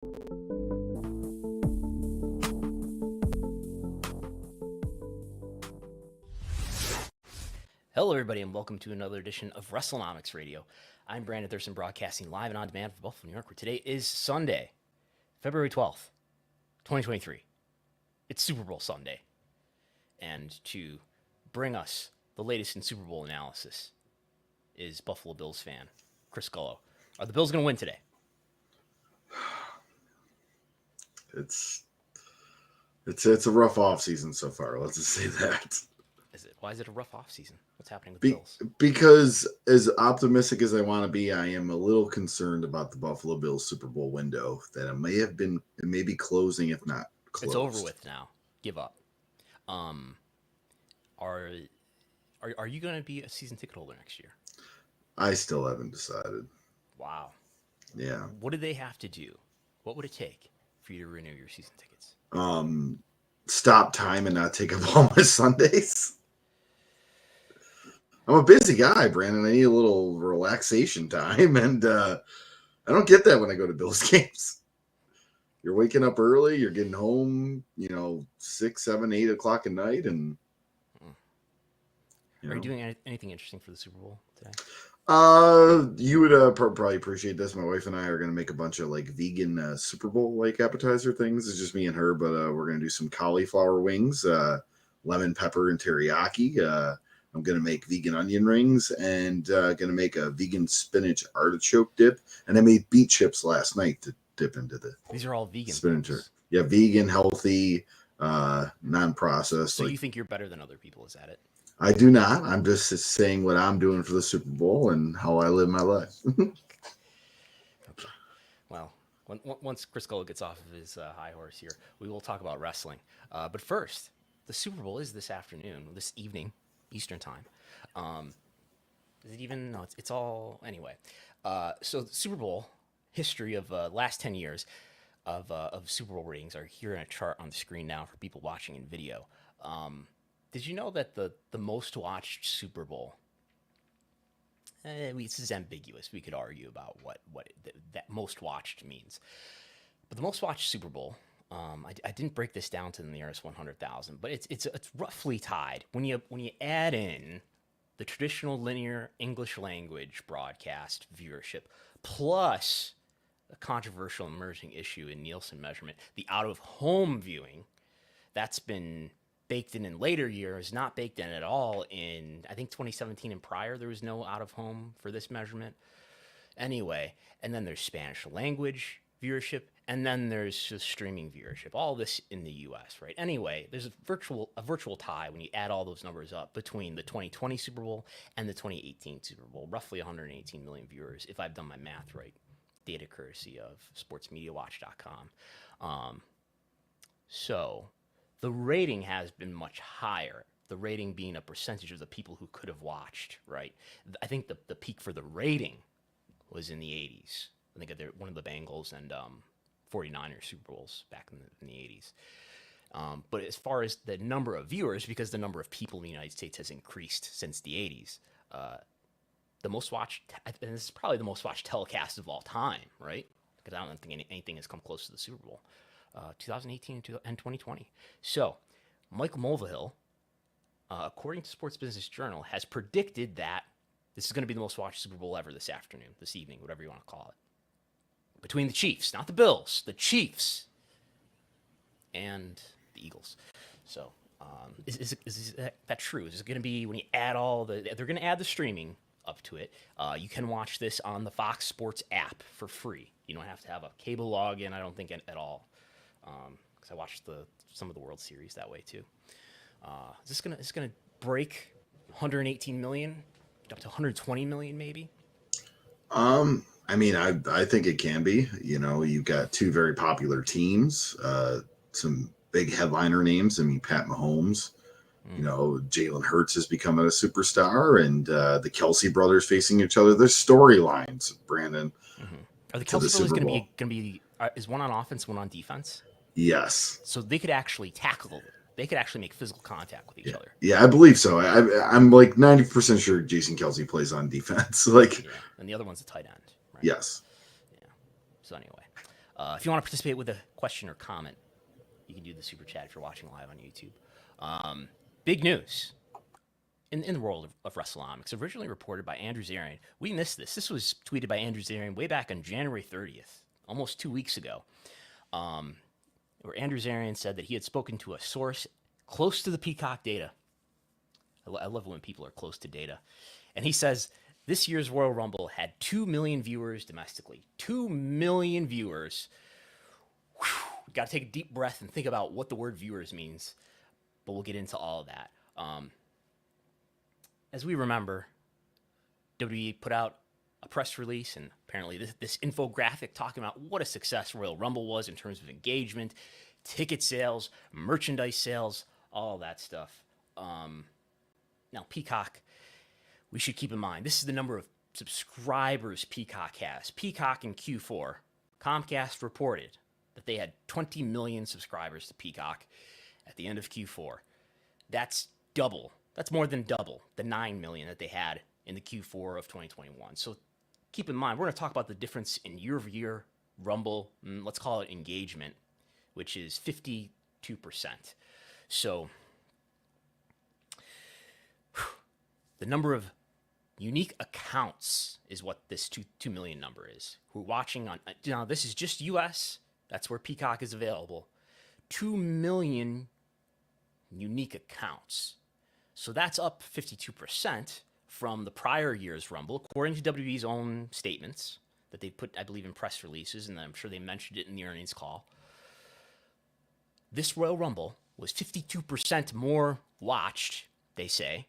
Hello, everybody, and welcome to another edition of Wrestlenomics Radio. I'm Brandon Thurston, broadcasting live and on demand from Buffalo, New York, where today is Sunday, February 12th, 2023. It's Super Bowl Sunday. And to bring us the latest in Super Bowl analysis is Buffalo Bills fan Chris Gullo. Are the Bills going to win today? It's a rough offseason so far. Let's just say that. Is it? Why is it a rough offseason? What's happening with the Bills? Because as optimistic as I want to be, I am a little concerned about the Buffalo Bills Super Bowl window that it may be closing, if not closed. It's over with now. Give up. Are you going to be a season ticket holder next year? I still haven't decided. Wow. Yeah. What do they have to do? What would it take for you to renew your season tickets? Stop time and not take up all my Sundays. I'm a busy guy, Brandon. I need a little relaxation time, and I don't get that when I go to Bills games. You're waking up early, you're getting home, 6, 7, 8 o'clock at night, and Are you doing anything interesting for the Super Bowl today? You would probably appreciate this. My wife and I are going to make a bunch of vegan Super Bowl appetizer things. It's just me and her, but we're going to do some cauliflower wings, lemon pepper and teriyaki. I'm going to make vegan onion rings and going to make a vegan spinach artichoke dip. And I made beet chips last night to dip into the. These are all vegan. Spinach. Yeah, vegan, healthy, non-processed. So you think you're better than other people? Is that it? I do not. I'm just saying what I'm doing for the Super Bowl and how I live my life. Okay. Well, once Chris Gullo gets off of his high horse here, we will talk about wrestling. But first, the Super Bowl is this afternoon, this evening, Eastern time. Is it even? No, it's all anyway. So the Super Bowl history of last 10 years of Super Bowl ratings are here in a chart on the screen now for people watching in video. Did you know that the most watched Super Bowl? This is ambiguous. We could argue about what that most watched means. But the most watched Super Bowl, I didn't break this down to the nearest 100,000, but it's roughly tied when you add in the traditional linear English language broadcast viewership plus a controversial emerging issue in Nielsen measurement, the out of home viewing that's been baked in later years, not baked in at all in, I think, 2017 and prior. There was no out of home for this measurement. Anyway, and then there's Spanish language viewership, and then there's just streaming viewership. All this in the U.S., right? Anyway, there's a virtual tie when you add all those numbers up between the 2020 Super Bowl and the 2018 Super Bowl. Roughly 118 million viewers, if I've done my math right. Data courtesy of sportsmediawatch.com. So the rating has been much higher. The rating being a percentage of the people who could have watched, right? I think the peak for the rating was in the 80s. I think one of the Bengals and 49ers Super Bowls back in the 80s. But as far as the number of viewers, because the number of people in the United States has increased since the 80s, the most watched, and this is probably the most watched telecast of all time, right? Because I don't think anything has come close to the Super Bowl. 2018 and 2020. So, Michael Mulvihill, according to Sports Business Journal, has predicted that this is going to be the most watched Super Bowl ever this afternoon, this evening, whatever you want to call it. Between the Chiefs, not the Bills, the Chiefs, and the Eagles. So, is that true? Is it going to be, when you add they're going to add the streaming up to it. You can watch this on the Fox Sports app for free. You don't have to have a cable login, I don't think, at all. Because I watched some of the World Series that way too. Is this gonna break 118 million up to 120 million maybe? I mean, I think it can be. You've got two very popular teams, some big headliner names. I mean, Pat Mahomes. Jalen Hurts is becoming a superstar, and the Kelsey brothers facing each other. There's storylines, Brandon. Mm-hmm. Are the Kelsey brothers going to be? Is one on offense, one on defense? Yes. So they could actually tackle. They could actually make physical contact with each other. Yeah, I believe so. I'm like 90% sure Jason Kelsey plays on defense. And the other one's a tight end. Right? Yes. Yeah. So anyway, If you want to participate with a question or comment, you can do the super chat if you're watching live on YouTube. Big news in the world of Wrestlenomics, originally reported by Andrew Zarian. We missed this. This was tweeted by Andrew Zarian way back on January 30th, almost 2 weeks ago, where Andrew Zarian said that he had spoken to a source close to the Peacock data. I love when people are close to data. And he says this year's Royal Rumble had 2 million viewers domestically. 2 million viewers. Whew, got to take a deep breath and think about what the word viewers means. But we'll get into all of that. As we remember, WWE put out a press release and apparently this infographic talking about what a success Royal Rumble was in terms of engagement, ticket sales, merchandise sales, all that stuff. Now, Peacock, we should keep in mind, this is the number of subscribers Peacock has. Peacock in Q4, Comcast reported that they had 20 million subscribers to Peacock at the end of Q4. That's double. That's more than double the 9 million that they had in the Q4 of 2021. So keep in mind, we're going to talk about the difference in year-over-year Rumble, let's call it engagement, which is 52%. So the number of unique accounts is what this 2 million number is. Who are watching on, now this is just US, that's where Peacock is available. 2 million unique accounts. So that's up 52% from the prior year's Rumble, according to WWE's own statements that they put, I believe, in press releases, and I'm sure they mentioned it in the earnings call. This Royal Rumble was 52% more watched, they say,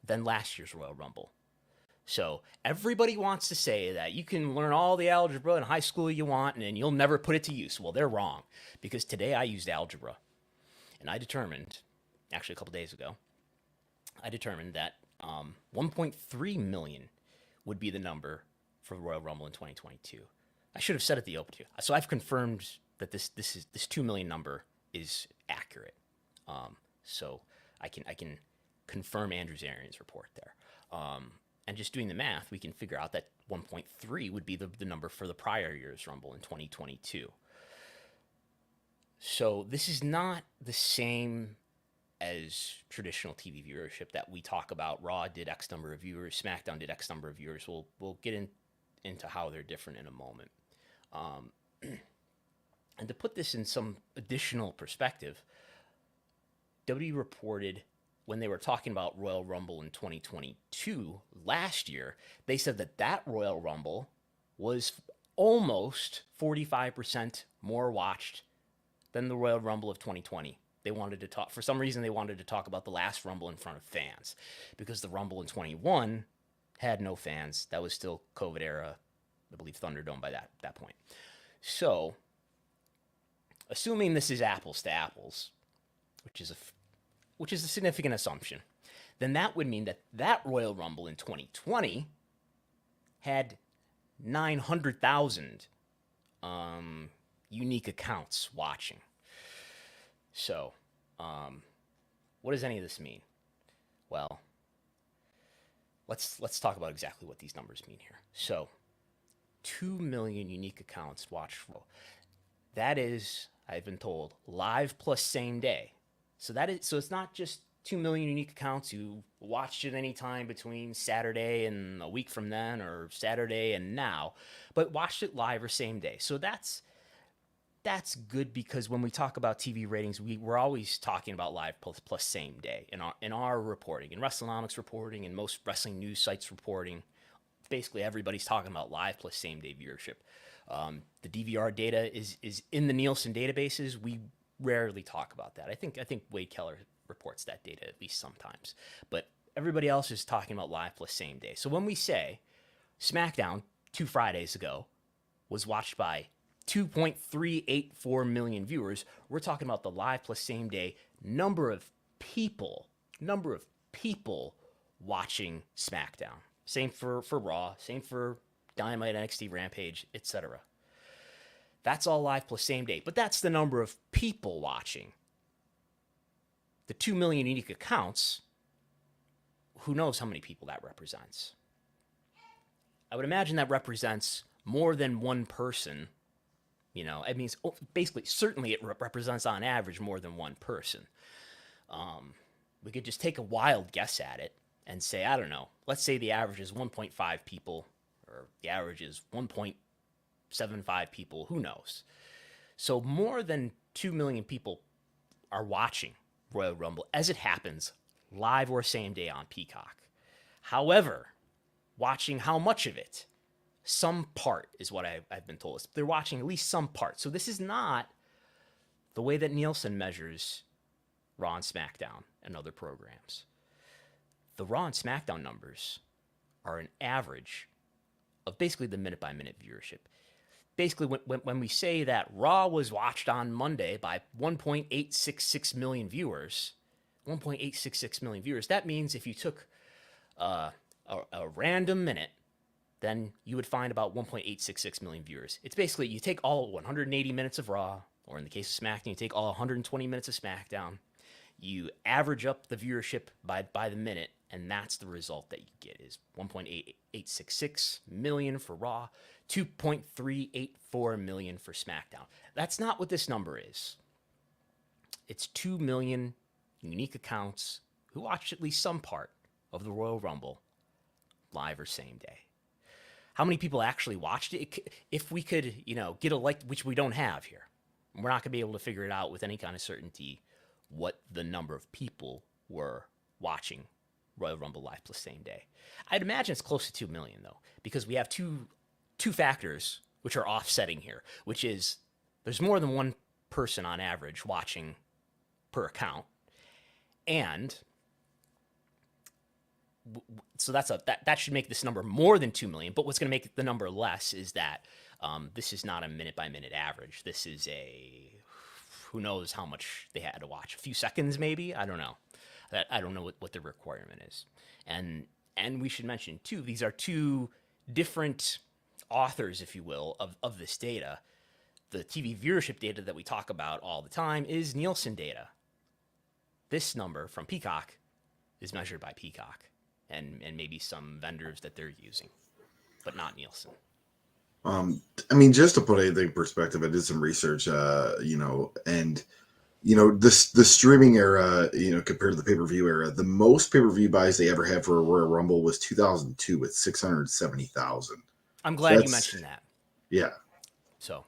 than last year's Royal Rumble. So everybody wants to say that you can learn all the algebra in high school you want and you'll never put it to use. Well, they're wrong, because today I used algebra, and I determined, actually a couple days ago, I determined that 1.3 million would be the number for the Royal Rumble in 2022. I should have said it the open to. So I've confirmed that this 2 million number is accurate. So I can confirm Andrew Zarian's report there. And just doing the math, we can figure out that 1.3 would be the number for the prior year's Rumble in 2022. So this is not the same as traditional TV viewership that we talk about. Raw did X number of viewers, SmackDown did X number of viewers. We'll get into how they're different in a moment. And to put this in some additional perspective, WWE reported when they were talking about Royal Rumble in 2022 last year, they said that Royal Rumble was almost 45% more watched than the Royal Rumble of 2020. They wanted to talk, for some reason, they wanted to talk about the last Rumble in front of fans, because the Rumble in 21 had no fans. That was still COVID era, I believe Thunderdome by that point. So, assuming this is apples to apples, which is a significant assumption, then that would mean that Royal Rumble in 2020 had 900,000 unique accounts watching. So, what does any of this mean? Well, let's talk about exactly what these numbers mean here. So, 2 million unique accounts watched. That is, I've been told, live plus same day. So it's not just 2 million unique accounts who watched it any time between Saturday and a week from then, or Saturday and now, but watched it live or same day. So that's good, because when we talk about TV ratings, we're always talking about live plus same day in our reporting, in Wrestlenomics reporting, and most wrestling news sites reporting. Basically, everybody's talking about live plus same day viewership. The DVR data is in the Nielsen databases. We rarely talk about that. I think Wade Keller reports that data at least sometimes, but everybody else is talking about live plus same day. So when we say SmackDown 2 Fridays ago was watched by 2.384 million viewers, we're talking about the live plus same day number of people watching SmackDown. Same for Raw, same for Dynamite, NXT, Rampage, etc. That's all live plus same day, but that's the number of people watching. The 2 million unique accounts, who knows how many people that represents? I would imagine that represents more than one person, It means basically, certainly it represents on average more than one person. We could just take a wild guess at it and say, I don't know, let's say the average is 1.5 people, or the average is 1.75 people, who knows? So more than 2 million people are watching Royal Rumble as it happens, live or same day on Peacock. However, watching how much of it? Some part is what I've been told. They're watching at least some part. So this is not the way that Nielsen measures Raw and SmackDown and other programs. The Raw and SmackDown numbers are an average of basically the minute-by-minute viewership. Basically, when we say that Raw was watched on Monday by 1.866 million viewers, that means if you took a random minute, then you would find about 1.866 million viewers. It's basically, you take all 180 minutes of Raw, or in the case of SmackDown, you take all 120 minutes of SmackDown, you average up the viewership by the minute, and that's the result that you get is 1.866 million for Raw, 2.384 million for SmackDown. That's not what this number is. It's 2 million unique accounts who watched at least some part of the Royal Rumble, live or same day. How many people actually watched it? If we could, get a which we don't have here, we're not going to be able to figure it out with any kind of certainty what the number of people were watching Royal Rumble live plus same day. I'd imagine it's close to 2 million, though, because we have two factors which are offsetting here, which is there's more than one person on average watching per account, and so that should make this number more than 2 million. But what's going to make the number less is that this is not a minute-by-minute average. This is who knows how much they had to watch. A few seconds, maybe? I don't know. I don't know what the requirement is. And we should mention, too, these are two different authors, if you will, of this data. The TV viewership data that we talk about all the time is Nielsen data. This number from Peacock is measured by Peacock and maybe some vendors that they're using, but not Nielsen. Just to put anything in perspective, I did some research, and the streaming era, compared to the pay-per-view era, the most pay-per-view buys they ever had for a Royal Rumble was 2002 with 670,000. I'm glad you mentioned that. Yeah. So,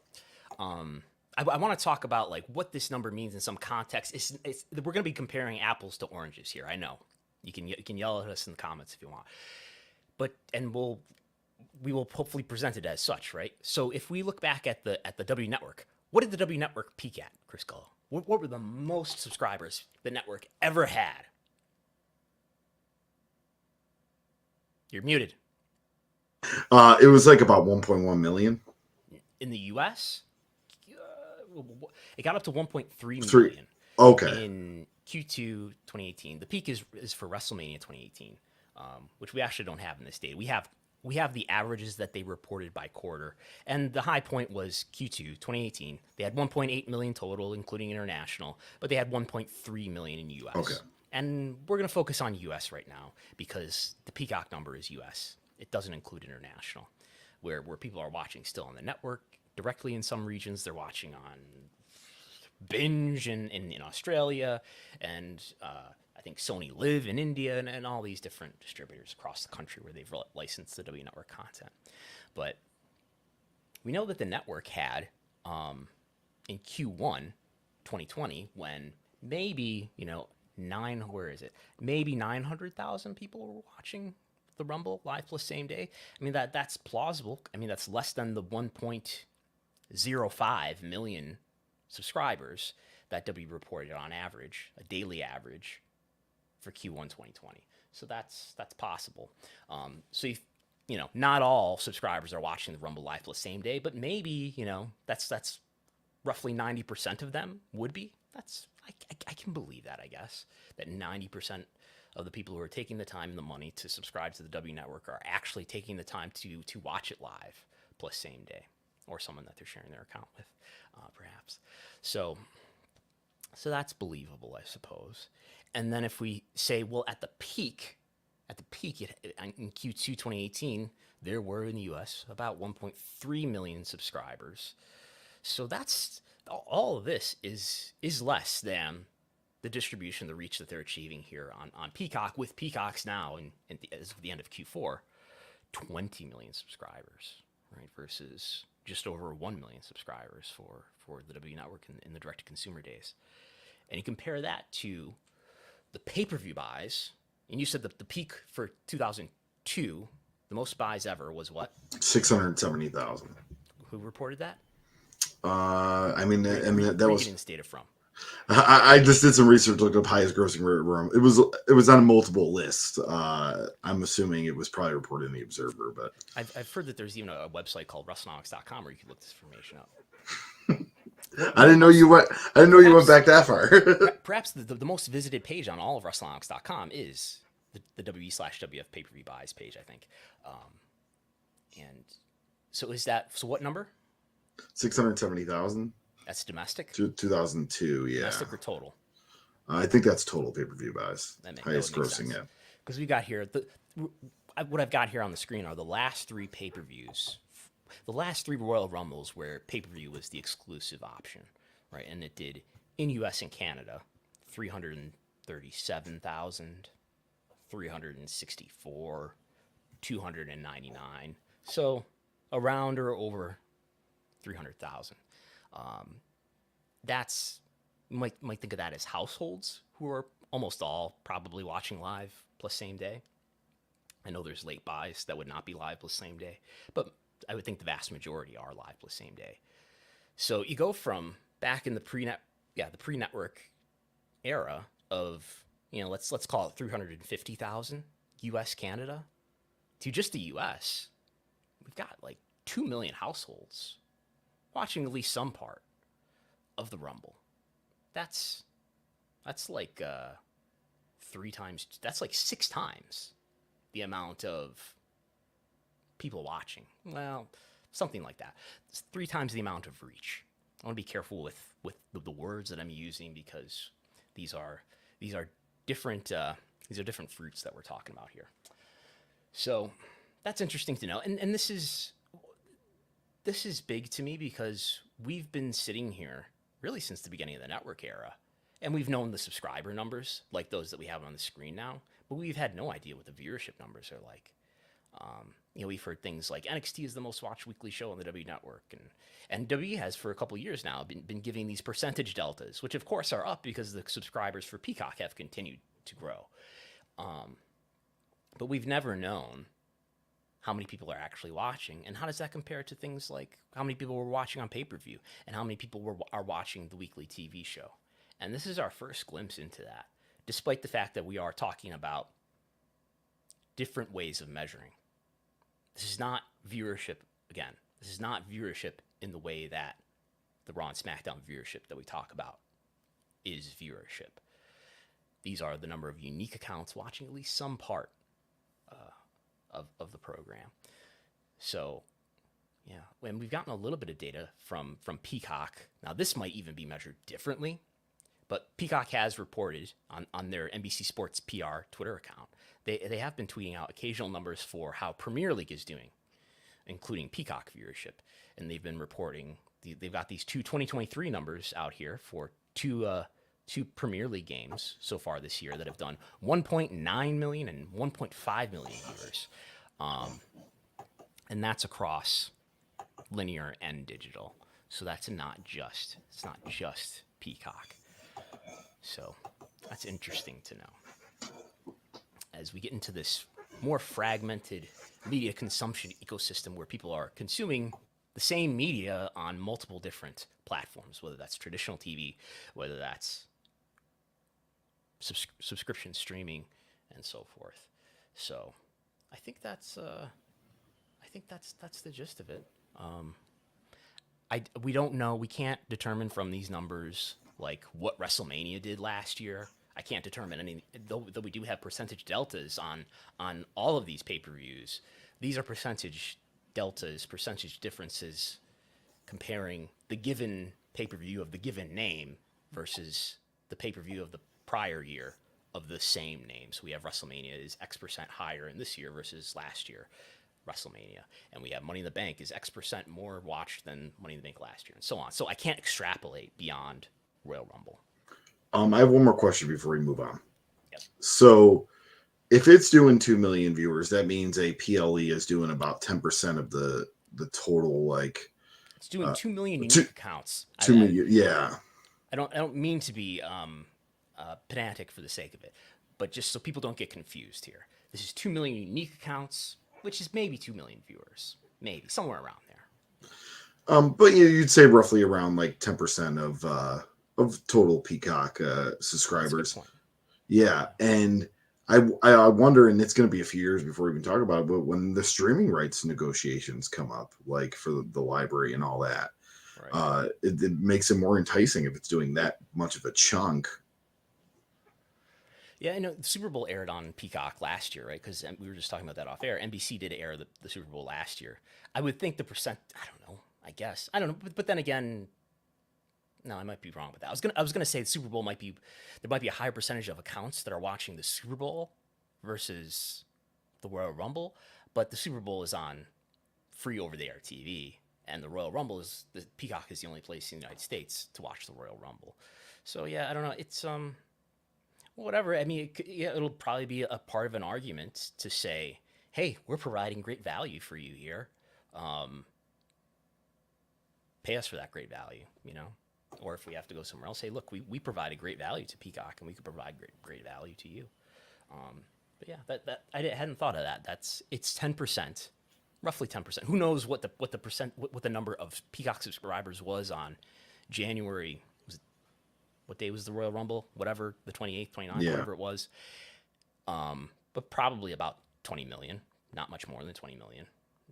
I want to talk about what this number means in some context. We're going to be comparing apples to oranges here. I know you can yell at us in the comments if you want, we will hopefully present it as such, right? So if we look back at the W Network, what did the W Network peak at, Chris Gullo? What were the most subscribers the network ever had? You're muted. It was about 1.1 million. In the U.S., it got up to 1.3 million. Okay. In Q2 2018. The peak is for WrestleMania 2018, which we actually don't have in this data. We have the averages that they reported by quarter, and the high point was Q2 2018. They had 1.8 million total, including international, but they had 1.3 million in U.S. Okay. And we're going to focus on U.S. right now because the Peacock number is U.S. It doesn't include international, where people are watching still on the network directly in some regions. They're watching on Binge in Australia, and I think Sony Live in India, and all these different distributors across the country where they've licensed the W Network content. But we know that the network had, in Q1 2020, when maybe, maybe 900,000 people were watching the Rumble live plus same day. That's plausible. That's less than the 1.05 million subscribers that W reported on average, a daily average for Q1 2020. So that's possible. So not all subscribers are watching the Rumble live plus same day, but maybe, that's roughly 90% of them would be. I can believe that, I guess, that 90% of the people who are taking the time and the money to subscribe to the W Network are actually taking the time to watch it live plus same day, or someone that they're sharing their account with, perhaps. So that's believable, I suppose. And then if we say, well, at the peak in Q2 2018, there were in the U.S. about 1.3 million subscribers. So that's all of this is less than the distribution, the reach that they're achieving here on Peacock, with Peacocks now, as of the end of Q4, 20 million subscribers, right? Versus just over 1 million subscribers for the W Network in the direct-to-consumer days. And you compare that to the pay-per-view buys, and you said that the peak for 2002, the most buys ever, was what? 670,000. Who reported that? I mean, Where and are that you was. getting this data from? I just did some research, looked up highest grossing room. It was on multiple lists. I'm assuming it was probably reported in the Observer, but I've heard that there's even a website called Wrestlenomics.com where you can look this information up. I didn't know you went. I didn't know you went back that far. Perhaps the most visited page on all of Wrestlenomics.com is the WE/WF pay-per-view buys page, I think. And so so what number? 670,000. That's domestic? 2002, yeah. Domestic or total? I think that's total pay-per-view buys. Highest grossing, yeah. Because we got here, what I've got here on the screen are the last three pay-per-views, the last three Royal Rumbles where pay-per-view was the exclusive option, right? And it did, in U.S. and Canada, 337,000, 364, 299. So around or over 300,000. That's, you might think of that as households who are almost all probably watching live plus same day. I know there's late buys that would not be live plus same day, but I would think the vast majority are live plus same day. So you go from back in the pre-network era of, let's call it 350,000 U.S. Canada to just the U.S. We've got like 2 million households watching at least some part of the Rumble. That's like 3 times. That's like 6 times the amount of people watching. Well, something like that. It's 3 times the amount of reach. I want to be careful with the words that I'm using because these are different fruits that we're talking about here. So that's interesting to know. And this is big to me because we've been sitting here really since the beginning of the network era, and we've known the subscriber numbers like those that we have on the screen now, but we've had no idea what the viewership numbers are like. We've heard things like NXT is the most watched weekly show on the W Network, and WWE has for a couple of years now been giving these percentage deltas, which of course are up because the subscribers for Peacock have continued to grow. But we've never known how many people are actually watching, and how does that compare to things like how many people were watching on pay-per-view and how many people are watching the weekly TV show. And this is our first glimpse into that, despite the fact that we are talking about different ways of measuring. This is not viewership, again, this is not viewership in the way that the Raw and Smackdown viewership that we talk about is viewership. These are the number of unique accounts watching at least some part of the program. So, yeah, and we've gotten a little bit of data from Peacock. Now, this might even be measured differently, but Peacock has reported on their NBC Sports PR Twitter account. They have been tweeting out occasional numbers for how Premier League is doing, including Peacock viewership. And they've been reporting, they've got these 2023 numbers out here for two Premier League games so far this year that have done 1.9 million and 1.5 million viewers. And that's across linear and digital. So it's not just Peacock. So that's interesting to know. As we get into this more fragmented media consumption ecosystem where people are consuming the same media on multiple different platforms, whether that's traditional TV, whether that's subscription streaming, and so forth. So I think that's the gist of it. We don't know. We can't determine from these numbers like what WrestleMania did last year. I can't determine any, though we do have percentage deltas on all of these pay-per-views. These are percentage deltas, percentage differences comparing the given pay-per-view of the given name versus the pay-per-view of the prior year of the same name. So we have WrestleMania is X% higher in this year versus last year. WrestleMania, and we have Money in the Bank is X percent more watched than Money in the Bank last year, and so on. So I can't extrapolate beyond Royal Rumble. I have one more question before we move on. Yep. So if it's doing 2 million viewers, that means a PLE is doing about 10% of the total, like It's doing 2 million two, unique accounts. 2 million. Yeah. I don't mean to be pedantic for the sake of it, but just so people don't get confused here. This is 2 million unique accounts, which is maybe 2 million viewers, maybe somewhere around there. But you'd say roughly around like 10% of total Peacock subscribers. That's a good point. Yeah, and I wonder, and it's going to be a few years before we even talk about it, but when the streaming rights negotiations come up, like for the library and all that, Right. it makes it more enticing if it's doing that much of a chunk. Yeah, I know the Super Bowl aired on Peacock last year, right? Because we were just talking about that off air. NBC did air the Super Bowl last year. I would think the percent. I don't know. I guess I don't know. But then again, no, I might be wrong with that. I was gonna say the Super Bowl might be there might be a higher percentage of accounts that are watching the Super Bowl versus the Royal Rumble, but the Super Bowl is on free over the air TV, and the Royal Rumble is the Peacock is the only place in the United States to watch the Royal Rumble. So yeah, I don't know. It's whatever. I mean, it'll probably be a part of an argument to say, hey, we're providing great value for you here. Pay us for that great value, you know? Or if we have to go somewhere else, say, look, we provide a great value to Peacock, and we could provide great value to you. But yeah, that I hadn't thought of that. It's 10%, roughly 10%. Who knows what the number of Peacock subscribers was on January? What day was the Royal Rumble? Whatever, the 28th, 29th, Yeah. whatever it was. But probably about 20 million. Not much more than 20 million.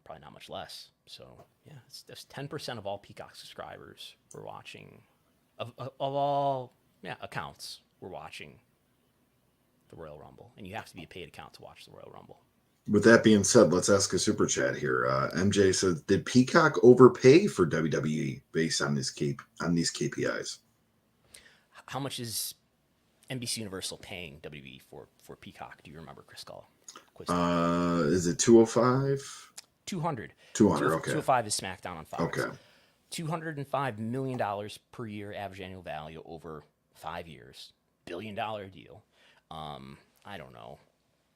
Probably not much less. So yeah, that's 10% of all Peacock subscribers were watching, of all accounts were watching the Royal Rumble, and you have to be a paid account to watch the Royal Rumble. With that being said, let's ask a super chat here. MJ says, "Did Peacock overpay for WWE based on these KPIs?" How much is NBC Universal paying WWE for Peacock? Do you remember, Chris Gall? Is it 205? 200. 200. Okay. 205 is Smackdown on Fox. Okay. $205 million per year average annual value over 5 years. $1 billion deal. I don't know.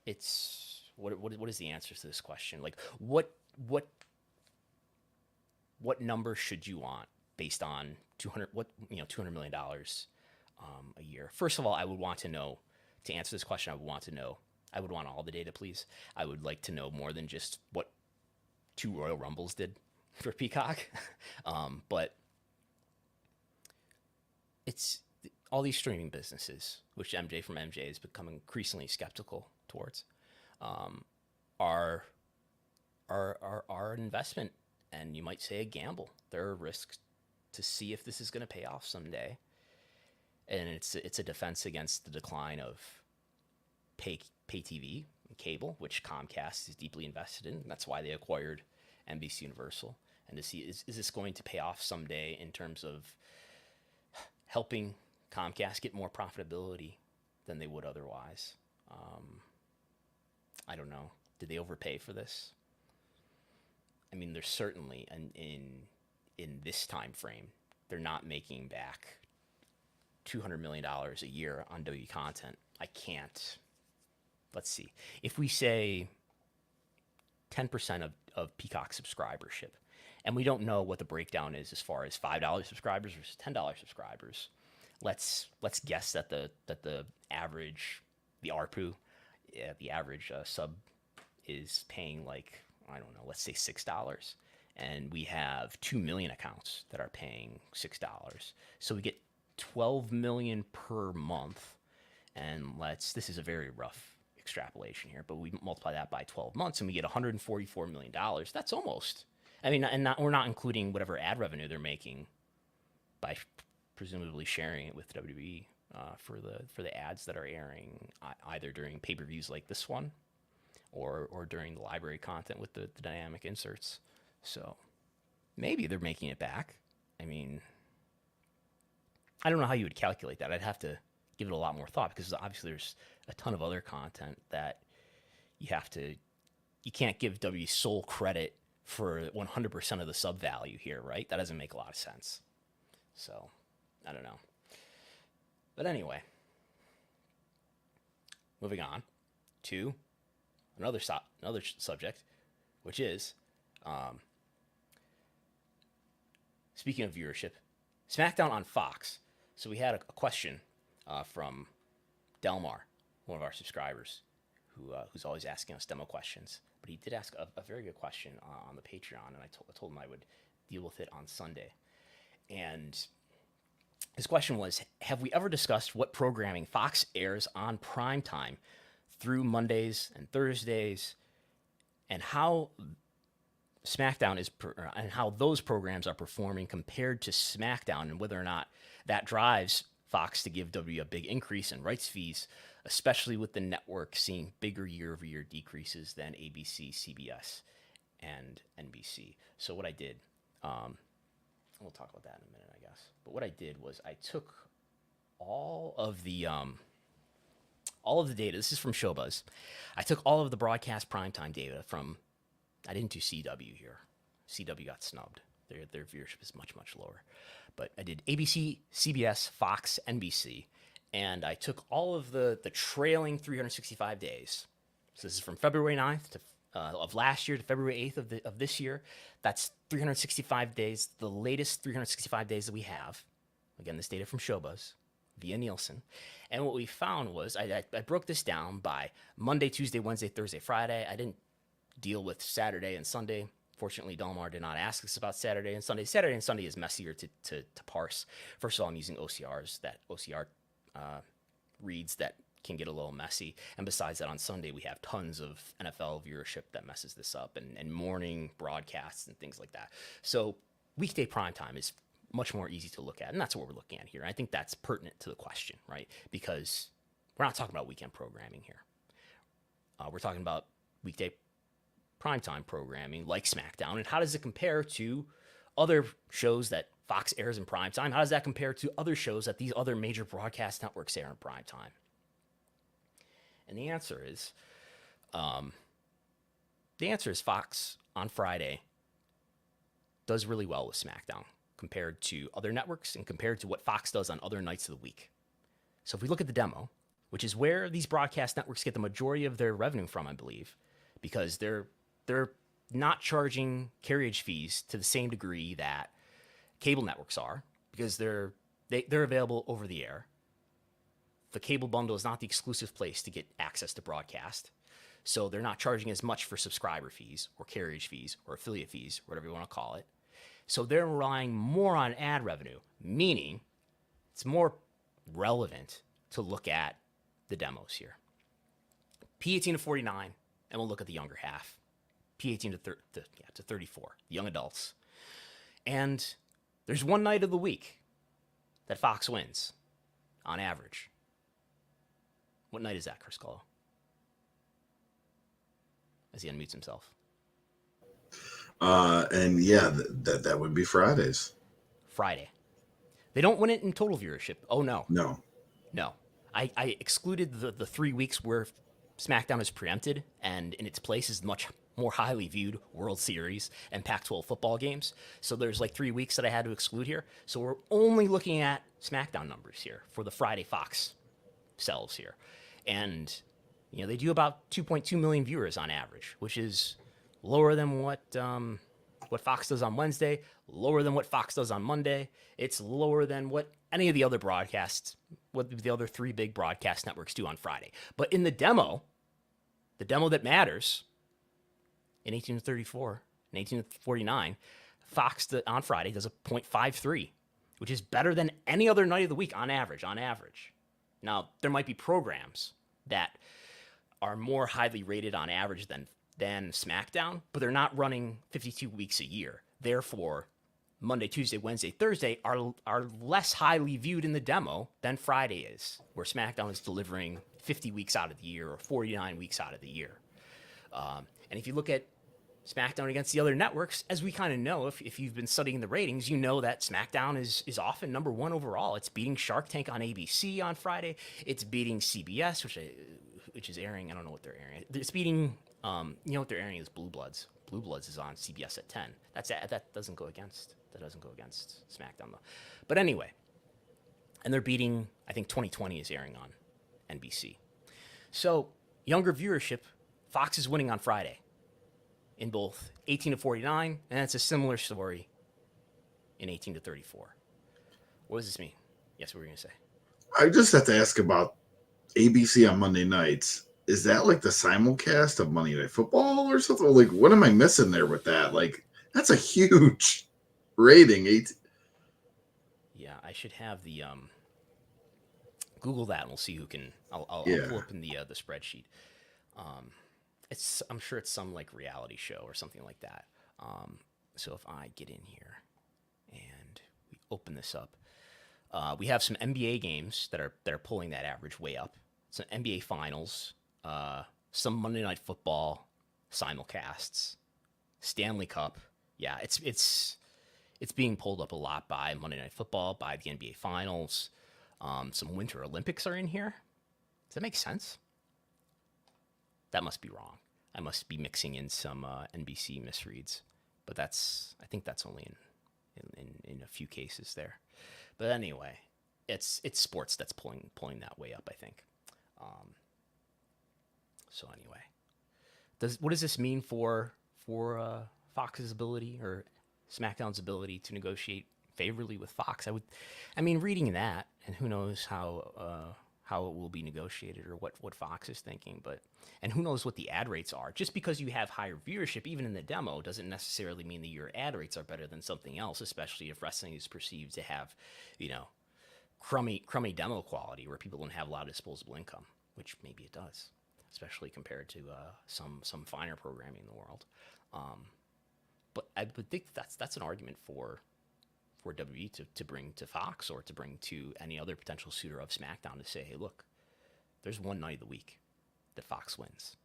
It's what is the answer to this question? Like what number should you want based on $200 million a year? First of all, I would want to know, to answer this question, I would want all the data, please. I would like to know more than just what 2 Royal Rumbles did for Peacock. But it's all these streaming businesses, which MJ from MJ is becoming increasingly skeptical towards, are an investment, and you might say a gamble. There are risks to see if this is going to pay off someday, and it's a defense against the decline of pay TV and cable, which Comcast is deeply invested in. That's why they acquired NBC Universal, and to see is this going to pay off someday in terms of helping Comcast get more profitability than they would otherwise. I don't know. Did they overpay for this? I mean, there's certainly in this time frame, they're not making back $200 million a year on WWE content. I can't. Let's see. If we say 10% of Peacock subscribership, and we don't know what the breakdown is as far as $5 subscribers versus $10 subscribers, let's guess that the average, the ARPU, the average sub is paying, like, I don't know, let's say $6, and we have 2 million accounts that are paying $6. So we get 12 million per month, and this is a very rough extrapolation here, but we multiply that by 12 months and we get $144 million. That's almost, I mean, we're not including whatever ad revenue they're making by presumably sharing it with WWE for the ads that are airing either during pay-per-views like this one or during the library content with the dynamic inserts. So maybe they're making it back. I mean, I don't know how you would calculate that. I'd have to give it a lot more thought, because obviously there's a ton of other content that you have to you can't give W sole credit for 100% of the sub value here, right? That doesn't make a lot of sense. So, I don't know. But anyway, moving on to another subject, which is, speaking of viewership, Smackdown on Fox. So we had a question from Delmar, one of our subscribers, who's always asking us demo questions. But he did ask a very good question on the Patreon, and I told him I would deal with it on Sunday. And his question was, have we ever discussed what programming Fox airs on primetime through Mondays and Thursdays, and how SmackDown and how those programs are performing compared to SmackDown, and whether or not that drives Fox to give W a big increase in rights fees, especially with the network seeing bigger year-over-year decreases than ABC, CBS, and NBC. So what I did, we'll talk about that in a minute, I guess. But what I did was I took all of the data. This is from Showbuzz. I took all of the broadcast primetime data from. I didn't do CW here. CW got snubbed. Their viewership is much, much lower. But I did ABC, CBS, Fox, NBC, and I took all of the trailing 365 days. So this is from February 9th of last year to February 8th of this year. That's 365 days, the latest 365 days that we have. Again, this data from Showbuzz via Nielsen. And what we found was I broke this down by Monday, Tuesday, Wednesday, Thursday, Friday. I didn't deal with Saturday and Sunday. Fortunately, Delmar did not ask us about Saturday and Sunday. Saturday and Sunday is messier to parse. First of all, I'm using OCRs, that OCR reads that can get a little messy. And besides that, on Sunday, we have tons of NFL viewership that messes this up, and morning broadcasts and things like that. So weekday primetime is much more easy to look at, and that's what we're looking at here. I think that's pertinent to the question, right? Because we're not talking about weekend programming here. We're talking about weekday primetime programming like Smackdown, and how does it compare to other shows that Fox airs in primetime? How does that compare to other shows that these other major broadcast networks air in primetime? And the answer is Fox on Friday does really well with Smackdown compared to other networks and compared to what Fox does on other nights of the week. So if we look at the demo, which is where these broadcast networks get the majority of their revenue from, I believe, because they're not charging carriage fees to the same degree that cable networks are, because they're available over the air. The cable bundle is not the exclusive place to get access to broadcast, so they're not charging as much for subscriber fees or carriage fees or affiliate fees, whatever you want to call it. So they're relying more on ad revenue, meaning it's more relevant to look at the demos here. P18 to 49, and we'll look at the younger half. P18 to 34, the young adults. And there's one night of the week that Fox wins, on average. What night is that, Chris Cullo? As he unmutes himself. And yeah, that would be Fridays. Friday. They don't win it in total viewership. Oh, no. No. I excluded the 3 weeks where SmackDown is preempted, and in its place is much more highly viewed World Series and Pac-12 football games. So there's like 3 weeks that I had to exclude here. So we're only looking at SmackDown numbers here for the Friday Fox selves here. And, you know, they do about 2.2 million viewers on average, which is lower than what Fox does on Wednesday, lower than what Fox does on Monday. It's lower than what any of the other broadcasts, what the other three big broadcast networks do on Friday. But in the demo that matters, in 18 to 34 and 18 to 49, Fox on Friday does a 0.53, which is better than any other night of the week on average. Now, there might be programs that are more highly rated on average than SmackDown, but they're not running 52 weeks a year. Therefore, Monday, Tuesday, Wednesday, Thursday are less highly viewed in the demo than Friday is, where SmackDown is delivering 50 weeks out of the year or 49 weeks out of the year. And if you look at SmackDown against the other networks, as we kind of know, if you've been studying the ratings, you know that SmackDown is often number one overall. It's beating Shark Tank on ABC on Friday. It's beating CBS, which is airing. I don't know what they're airing. It's beating You know what they're airing is Blue Bloods. Blue Bloods is on CBS at 10. That doesn't go against SmackDown though. But anyway, and they're beating. I think 2020 is airing on NBC. So younger viewership. Fox is winning on Friday in both 18 to 49, and it's a similar story in 18 to 34. What does this mean? Yes, what were you gonna say? I just have to ask about ABC on Monday nights. Is that like the simulcast of Monday Night Football or something? Like, what am I missing there with that? Like, that's a huge rating. Yeah, I should have the Google that, and we'll see who can. I'll Yeah. pull up in the spreadsheet. I'm sure it's some like reality show or something like that. So if I get in here and we open this up, we have some NBA games that are pulling that average way up. Some NBA finals, some Monday Night Football simulcasts, Stanley Cup. Yeah, it's being pulled up a lot by Monday Night Football, by the NBA finals. Some Winter Olympics are in here. Does that make sense? That must be wrong. I must be mixing in some NBC misreads, but I think that's only in a few cases there. But anyway, it's sports that's pulling that way up, I think. So anyway, what does this mean for Fox's ability or SmackDown's ability to negotiate favorably with Fox? Reading that, and who knows how it will be negotiated or what Fox is thinking, and who knows what the ad rates are. Just because you have higher viewership, even in the demo, doesn't necessarily mean that your ad rates are better than something else, especially if wrestling is perceived to have, crummy demo quality where people don't have a lot of disposable income, which maybe it does, especially compared to some finer programming in the world. But I would think that's an argument for WWE to bring to Fox or to bring to any other potential suitor of SmackDown to say, hey, look, there's one night of the week that Fox wins,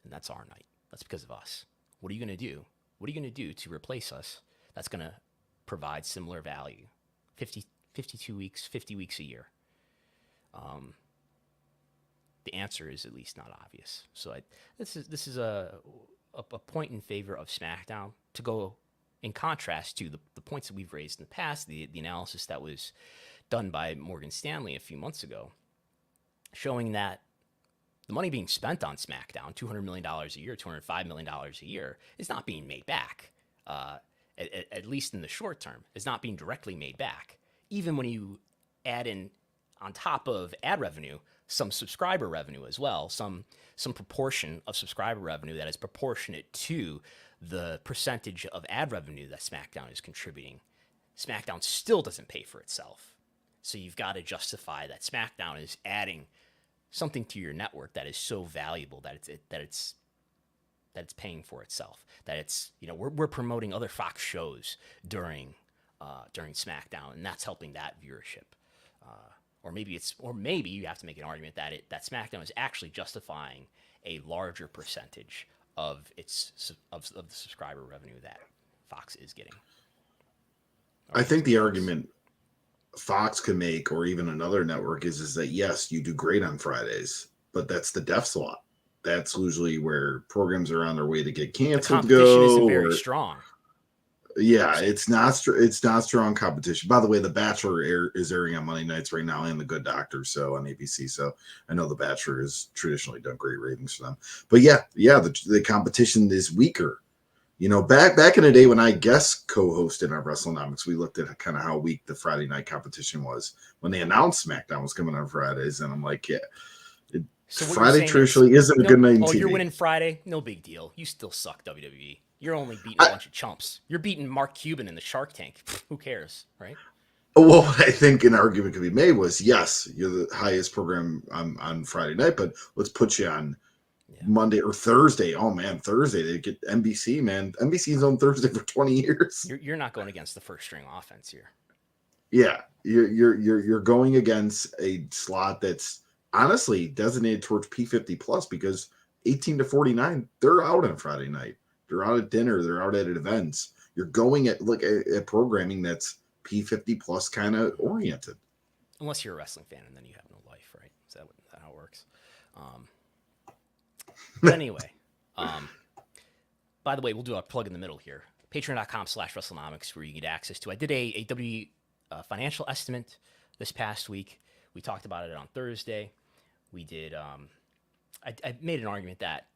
and that's our night. That's because of us. What are you going to do? What are you going to do to replace us that's going to provide similar value? 52 weeks, 50 weeks a year. The answer is at least not obvious. So this is a point in favor of SmackDown to go in contrast to the points that we've raised in the past, the analysis that was done by Morgan Stanley a few months ago, showing that the money being spent on SmackDown, $200 million a year, $205 million a year, is not being made back, at least in the short term. It's not being directly made back. Even when you add in, on top of ad revenue, some subscriber revenue as well, some proportion of subscriber revenue that is proportionate to the percentage of ad revenue that SmackDown is contributing, SmackDown still doesn't pay for itself. So you've got to justify that SmackDown is adding something to your network that is so valuable that it's paying for itself. That it's, we're promoting other Fox shows during SmackDown, and that's helping that viewership. Or maybe you have to make an argument that SmackDown is actually justifying a larger percentage of the subscriber revenue that Fox is getting. I think the argument Fox could make, or even another network, is that yes, you do great on Fridays, but that's the death slot. That's usually where programs are on their way to get canceled. The competition isn't very strong. Yeah, it's not strong competition. By the way, The Bachelor is airing on Monday nights right now, and The Good Doctor, so on ABC. So I know The Bachelor has traditionally done great ratings for them. But yeah, the competition is weaker. Back in the day when I guest co-hosted on Wrestlenomics, we looked at kind of how weak the Friday night competition was when they announced SmackDown was coming on Fridays, and I'm like, yeah. So Friday traditionally isn't a good night in TV. You're winning Friday, no big deal. You still suck, WWE. You're only beating a bunch of chumps. You're beating Mark Cuban in the Shark Tank. Who cares, right? Well, I think an argument could be made was, yes, you're the highest program on Friday night, but let's put you on Monday or Thursday. Oh, man, Thursday. They get NBC, man. NBC's on Thursday for 20 years. You're not going against the first string offense here. Yeah, you're going against a slot that's honestly designated towards P50 plus, because 18 to 49, they're out on Friday night. They're out at dinner. They're out at events. You're going at programming that's P50 plus kind of oriented. Unless you're a wrestling fan, and then you have no life, right? Is that how it works? But anyway, By the way, we'll do a plug in the middle here. Patreon.com/Wrestlenomics, where you get access to. I did a W financial estimate this past week. We talked about it on Thursday. We did. I made an argument that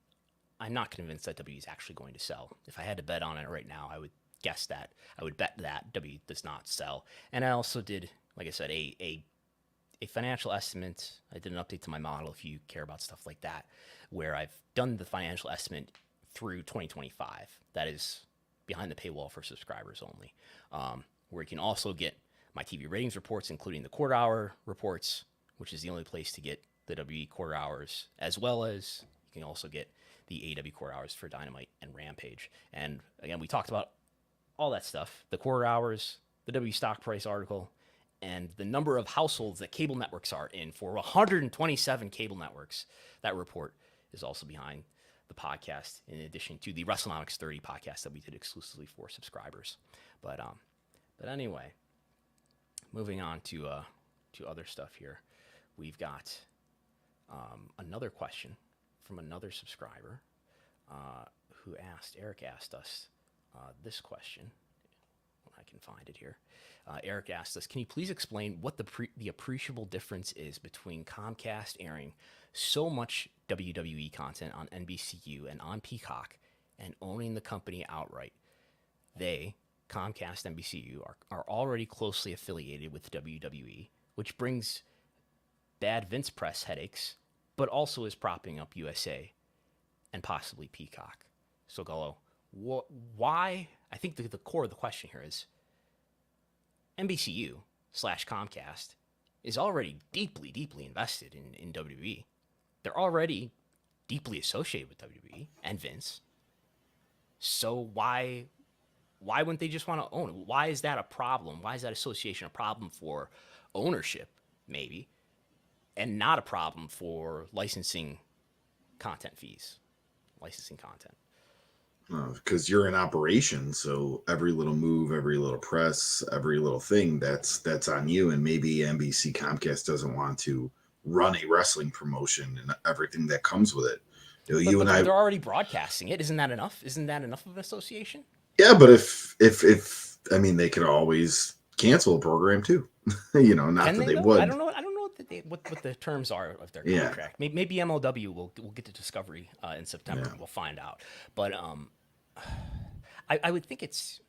I'm not convinced that W is actually going to sell. If I had to bet on it right now, I would guess that. I would bet that W does not sell. And I also did, like I said, a financial estimate. I did an update to my model, if you care about stuff like that, where I've done the financial estimate through 2025. That is behind the paywall for subscribers only, where you can also get my TV ratings reports, including the quarter hour reports, which is the only place to get the WWE quarter hours, as well as you can also get the AEW quarter hours for Dynamite and Rampage. And again, we talked about all that stuff, the quarter hours, the W stock price article, and the number of households that cable networks are in for 127 cable networks. That report is also behind the podcast, in addition to the Wrestlenomics 30 podcast that we did exclusively for subscribers. But anyway, moving on to other stuff here. We've got another question from another subscriber who Eric asked us this question. I can find it here. Eric asked us, can you please explain what the appreciable difference is between Comcast airing so much WWE content on NBCU and on Peacock and owning the company outright? They, Comcast and NBCU, are already closely affiliated with WWE, which brings bad Vince press headaches, but also is propping up USA and possibly Peacock. So, Gullo, why? I think the core of the question here is NBCU/Comcast is already deeply, deeply invested in WWE. They're already deeply associated with WWE and Vince. So why wouldn't they just want to own it? Why is that a problem? Why is that association a problem for ownership, maybe, and not a problem for licensing content fees, licensing content? Because you're in operation, so every little move, every little press, every little thing, that's on you. And maybe NBC Comcast doesn't want to run a wrestling promotion and everything that comes with it. But they're already broadcasting it. Isn't that enough? Isn't that enough of an association? Yeah, but if I mean, they could always cancel a program too. Not Can that they though? would. I don't know what the terms are of their contract. Yeah. Maybe MLW will get to Discovery in September. Yeah. We'll find out. But I would think it's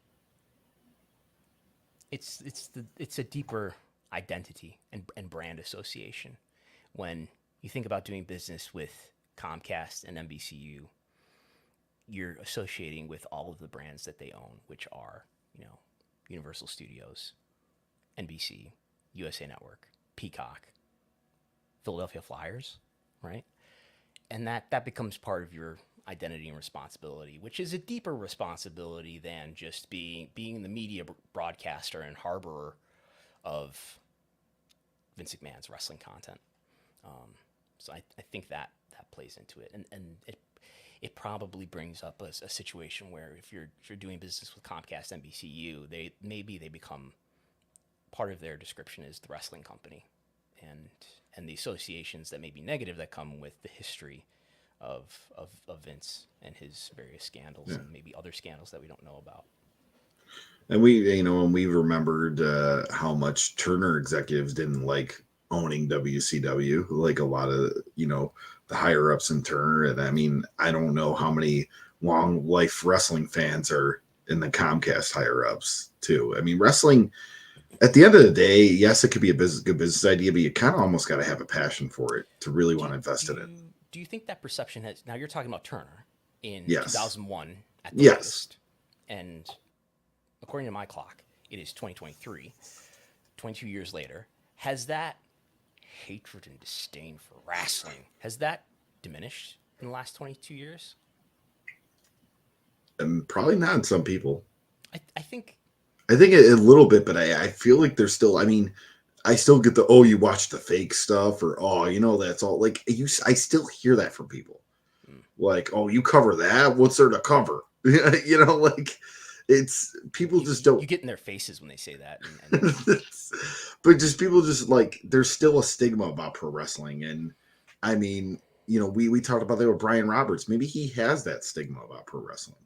a deeper identity and brand association when you think about doing business with Comcast and NBCU. You're associating with all of the brands that they own, which are Universal Studios, NBC, USA Network, Peacock, Philadelphia Flyers, right? And that becomes part of your identity and responsibility, which is a deeper responsibility than just being the media broadcaster and harborer of Vince McMahon's wrestling content. So I think that plays into it, and it probably brings up a situation where if you're doing business with Comcast, NBCU, they become part of their description is the wrestling company, and the associations that may be negative that come with the history of Vince and his various scandals, and maybe other scandals that we don't know about. And we remembered how much Turner executives didn't like owning WCW, like a lot of the higher ups in Turner. And I mean, I don't know how many long life wrestling fans are in the Comcast higher ups too. I mean, wrestling at the end of the day, yes, it could be a good business idea, but you kind of almost got to have a passion for it to really want to invest in it. Do you think that perception has? Now you're talking about Turner in 2001 at the latest, and according to my clock, it is 2023. 22 years later, has that hatred and disdain for wrestling, has that diminished in the last 22 years? Probably not in some people. I think a little bit, but I feel like there's still, I mean, I still get the, you watch the fake stuff, or, that's all, like, I still hear that from people. Like, you cover that? What's there to cover? Like, it's, people just don't. You get in their faces when they say that. But just people just, like, there's still a stigma about pro wrestling. And, I mean, we talked about that with Brian Roberts. Maybe he has that stigma about pro wrestling.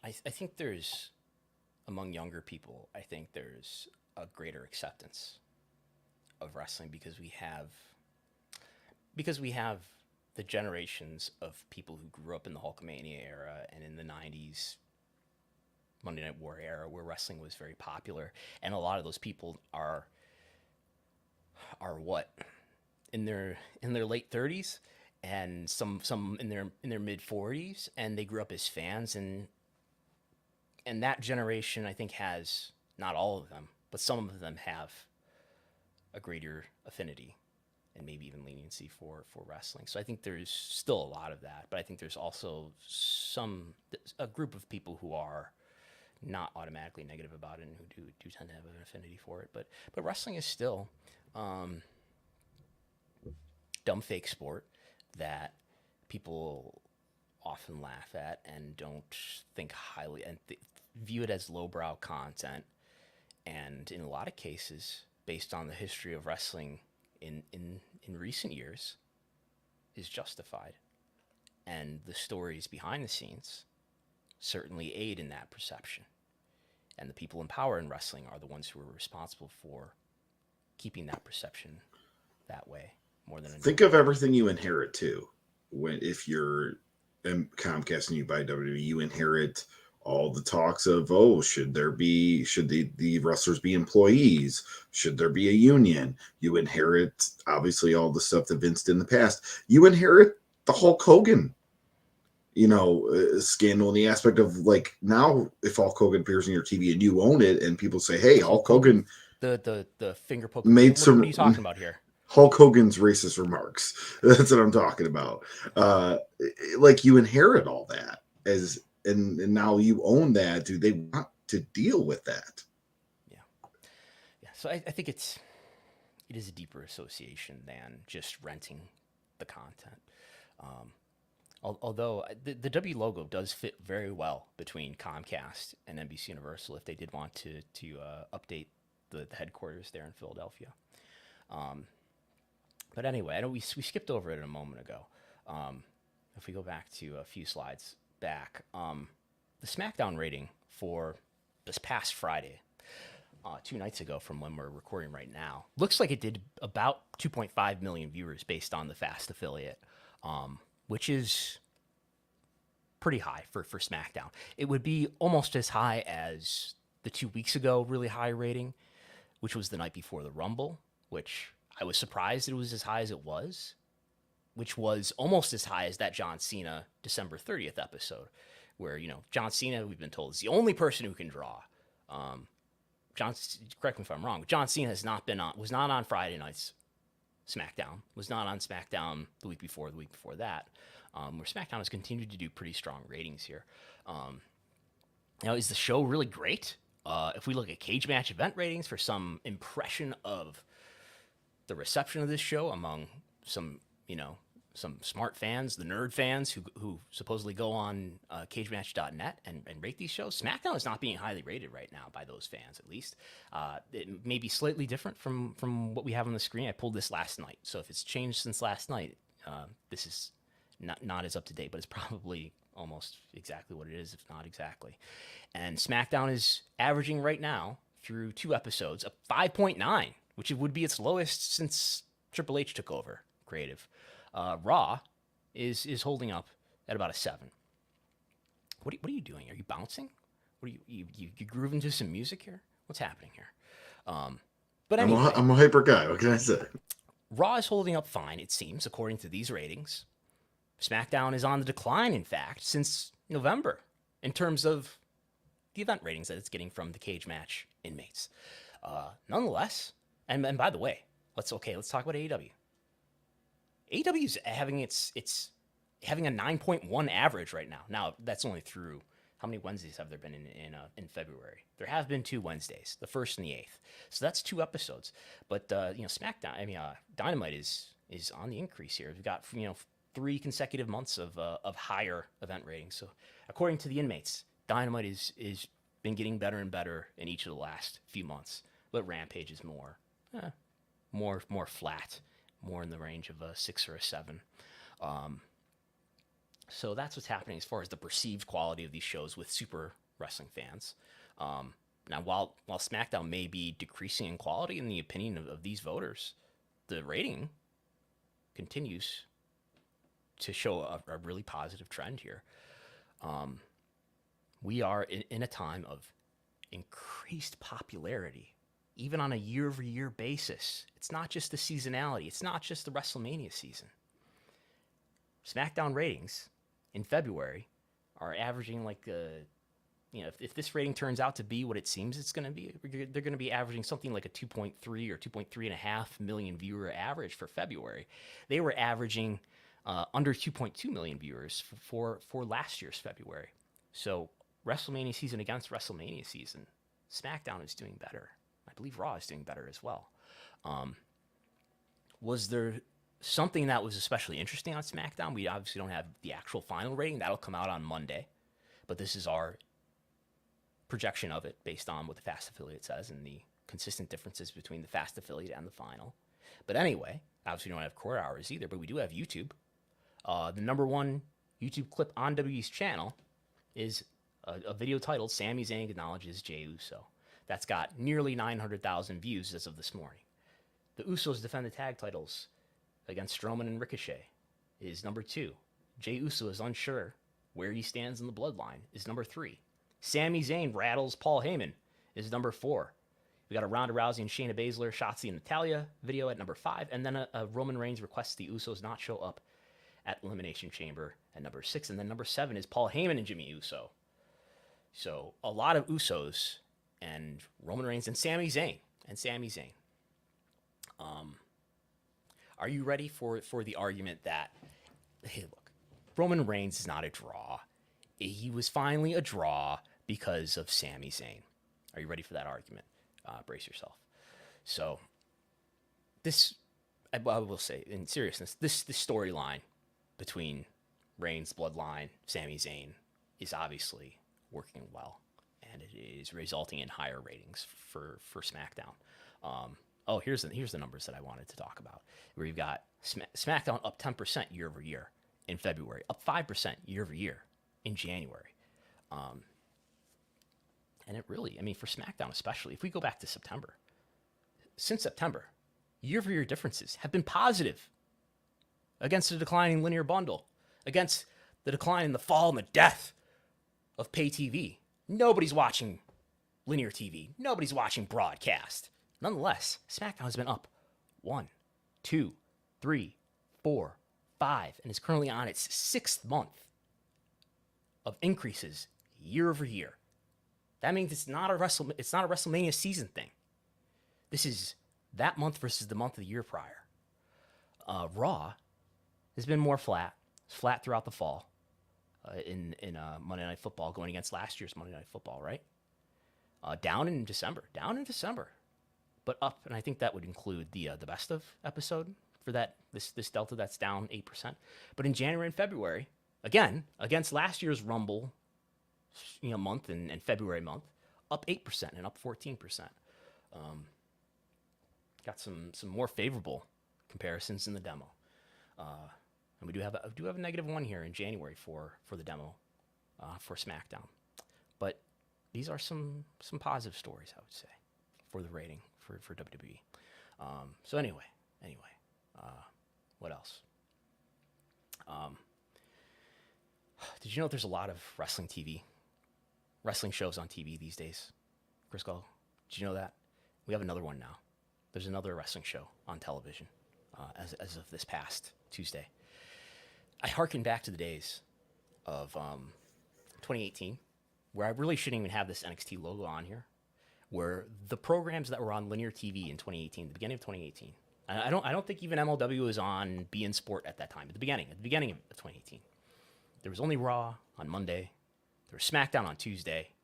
I think there's, among younger people, I think there's a greater acceptance of wrestling because we have the generations of people who grew up in the Hulkamania era and in the 90s Monday Night War era where wrestling was very popular, and a lot of those people are what, in their late 30s, and some in their mid 40s, and they grew up as fans, and that generation I think has, not all of them, but some of them have a greater affinity and maybe even leniency for wrestling. So I think there's still a lot of that, but I think there's also a group of people who are not automatically negative about it and who do tend to have an affinity for it. But wrestling is still dumb fake sport that people often laugh at and don't think highly and view it as lowbrow content. And in a lot of cases, based on the history of wrestling in recent years, is justified. And the stories behind the scenes certainly aid in that perception. And the people in power in wrestling are the ones who are responsible for keeping that perception that way more than Think of everything you inherit too. If you're Comcast and you buy WWE, you inherit all the talks of, oh, should the wrestlers be employees? Should there be a union? You inherit obviously all the stuff that Vince did in the past. You inherit the Hulk Hogan, scandal in the aspect of, like, now if Hulk Hogan appears on your TV and you own it and people say, hey, Hulk Hogan the finger poke. made What are you talking about here? Hulk Hogan's racist remarks. That's what I'm talking about. Like, you inherit all that and now you own that. Do they want to deal with that? Yeah. So I think it is a deeper association than just renting the content. Although the W logo does fit very well between Comcast and NBC Universal if they did want to update the headquarters there in Philadelphia. But anyway, I know we skipped over it a moment ago. If we go back to a few slides back, the Smackdown rating for this past Friday, 2 nights ago from when we're recording right now, looks like it did about 2.5 million viewers based on the Fast affiliate, which is pretty high for Smackdown. It would be almost as high as the 2 weeks ago really high rating, which was the night before the Rumble, which I was surprised it was as high as it was, which was almost as high as that John Cena December 30th episode, where, John Cena, we've been told, is the only person who can draw. Correct me if I'm wrong, but John Cena was not on Friday night's SmackDown, was not on SmackDown the week before that, where SmackDown has continued to do pretty strong ratings here. Now, is the show really great? If we look at cage match event ratings for some impression of the reception of this show among some smart fans, the nerd fans who supposedly go on cagematch.net and rate these shows, SmackDown is not being highly rated right now by those fans, at least. It may be slightly different from what we have on the screen. I pulled this last night, so if it's changed since last night, this is not as up to date, but it's probably almost exactly what it is, if not exactly. And SmackDown is averaging right now through 2 episodes a 5.9, which would be its lowest since Triple H took over creative. Raw is holding up at about a 7. What are you doing? Are you bouncing? What are you grooving to some music here? What's happening here? But anyway, I'm a hyper guy. What can I say? Raw is holding up fine, it seems, according to these ratings. SmackDown is on the decline, in fact, since November in terms of the event ratings that it's getting from the cage match inmates. Nonetheless, and by the way, let's talk about AEW. AEW is having having a 9.1 average right now. Now, that's only through, how many Wednesdays have there been in February? There have been 2 Wednesdays, the 1st and the 8th. So that's 2 episodes. But SmackDown, Dynamite is on the increase here. We've got 3 consecutive months of higher event ratings. So according to the inmates, Dynamite is been getting better and better in each of the last few months. But Rampage is more flat, more in the range of a 6 or a 7. So that's what's happening as far as the perceived quality of these shows with super wrestling fans. Now, while SmackDown may be decreasing in quality in the opinion of these voters, the rating continues to show a really positive trend here. We are in a time of increased popularity, even on a year-over-year basis. It's not just the seasonality. It's not just the WrestleMania season. SmackDown ratings in February are averaging like if this rating turns out to be what it seems it's going to be, they're going to be averaging something like a 2.3 or 2.3.5 million viewer average for February. They were averaging under 2.2 million viewers for last year's February. So WrestleMania season against WrestleMania season, SmackDown is doing better. I believe Raw is doing better as well. Was there something that was especially interesting on SmackDown? We obviously don't have the actual final rating. That'll come out on Monday. But this is our projection of it based on what the Fast affiliate says and the consistent differences between the Fast affiliate and the final. But anyway, obviously we don't have core hours either, but we do have YouTube. The number one YouTube clip on WWE's channel is a video titled Sami Zayn Acknowledges Jey Uso. That's got nearly 900,000 views as of this morning. The Usos defend the tag titles against Strowman and Ricochet is number 2. Jey Uso is unsure where he stands in the bloodline is number 3. Sami Zayn rattles Paul Heyman is number 4. We got a Ronda Rousey and Shayna Baszler, Shotzi and Natalya video at number 5. And then a Roman Reigns requests the Usos not show up at Elimination Chamber at number 6. And then number 7 is Paul Heyman and Jimmy Uso. So a lot of Usos and Roman Reigns and Sami Zayn. Are you ready for the argument that, hey, look, Roman Reigns is not a draw. He was finally a draw because of Sami Zayn. Are you ready for that argument? Brace yourself. So I will say, in seriousness, this storyline between Reigns' bloodline, Sami Zayn, is obviously working well, and it is resulting in higher ratings for SmackDown. Here's the numbers that I wanted to talk about, where you've got SmackDown up 10% year over year in February, up 5% year over year in January. And it really, for SmackDown especially, if we go back to September, since September, year over year differences have been positive against the declining linear bundle, against the decline in the fall and the death of pay TV. Nobody's watching linear TV. Nobody's watching broadcast. Nonetheless, SmackDown has been up 1, 2, 3, 4, 5, and is currently on its 6th month of increases year over year. That means it's not a WrestleMania season thing. This is that month versus the month of the year prior. Raw has been more flat. It's flat throughout the fall in Monday Night Football, going against last year's Monday Night Football, right? Down in December, but up, and I think that would include the best of episode for this Delta that's down 8%. But in January and February, again against last year's Rumble, month and February month, up 8% and up 14%. Got some more favorable comparisons in the demo, and we do have a -1 here in January for the demo for SmackDown. But these are some positive stories, I would say, for the rating for WWE. So anyway, what else? Did you know there's a lot of wrestling shows on TV these days? Crisco, did you know that? We have another one now. There's another wrestling show on television as of this past Tuesday. I hearken back to the days of 2018, where I really shouldn't even have this NXT logo on here, where the programs that were on linear TV in 2018, the beginning of 2018, I don't think even MLW was on beIN Sport at that time. At the beginning of 2018, there was only Raw on Monday, there was SmackDown on Tuesday,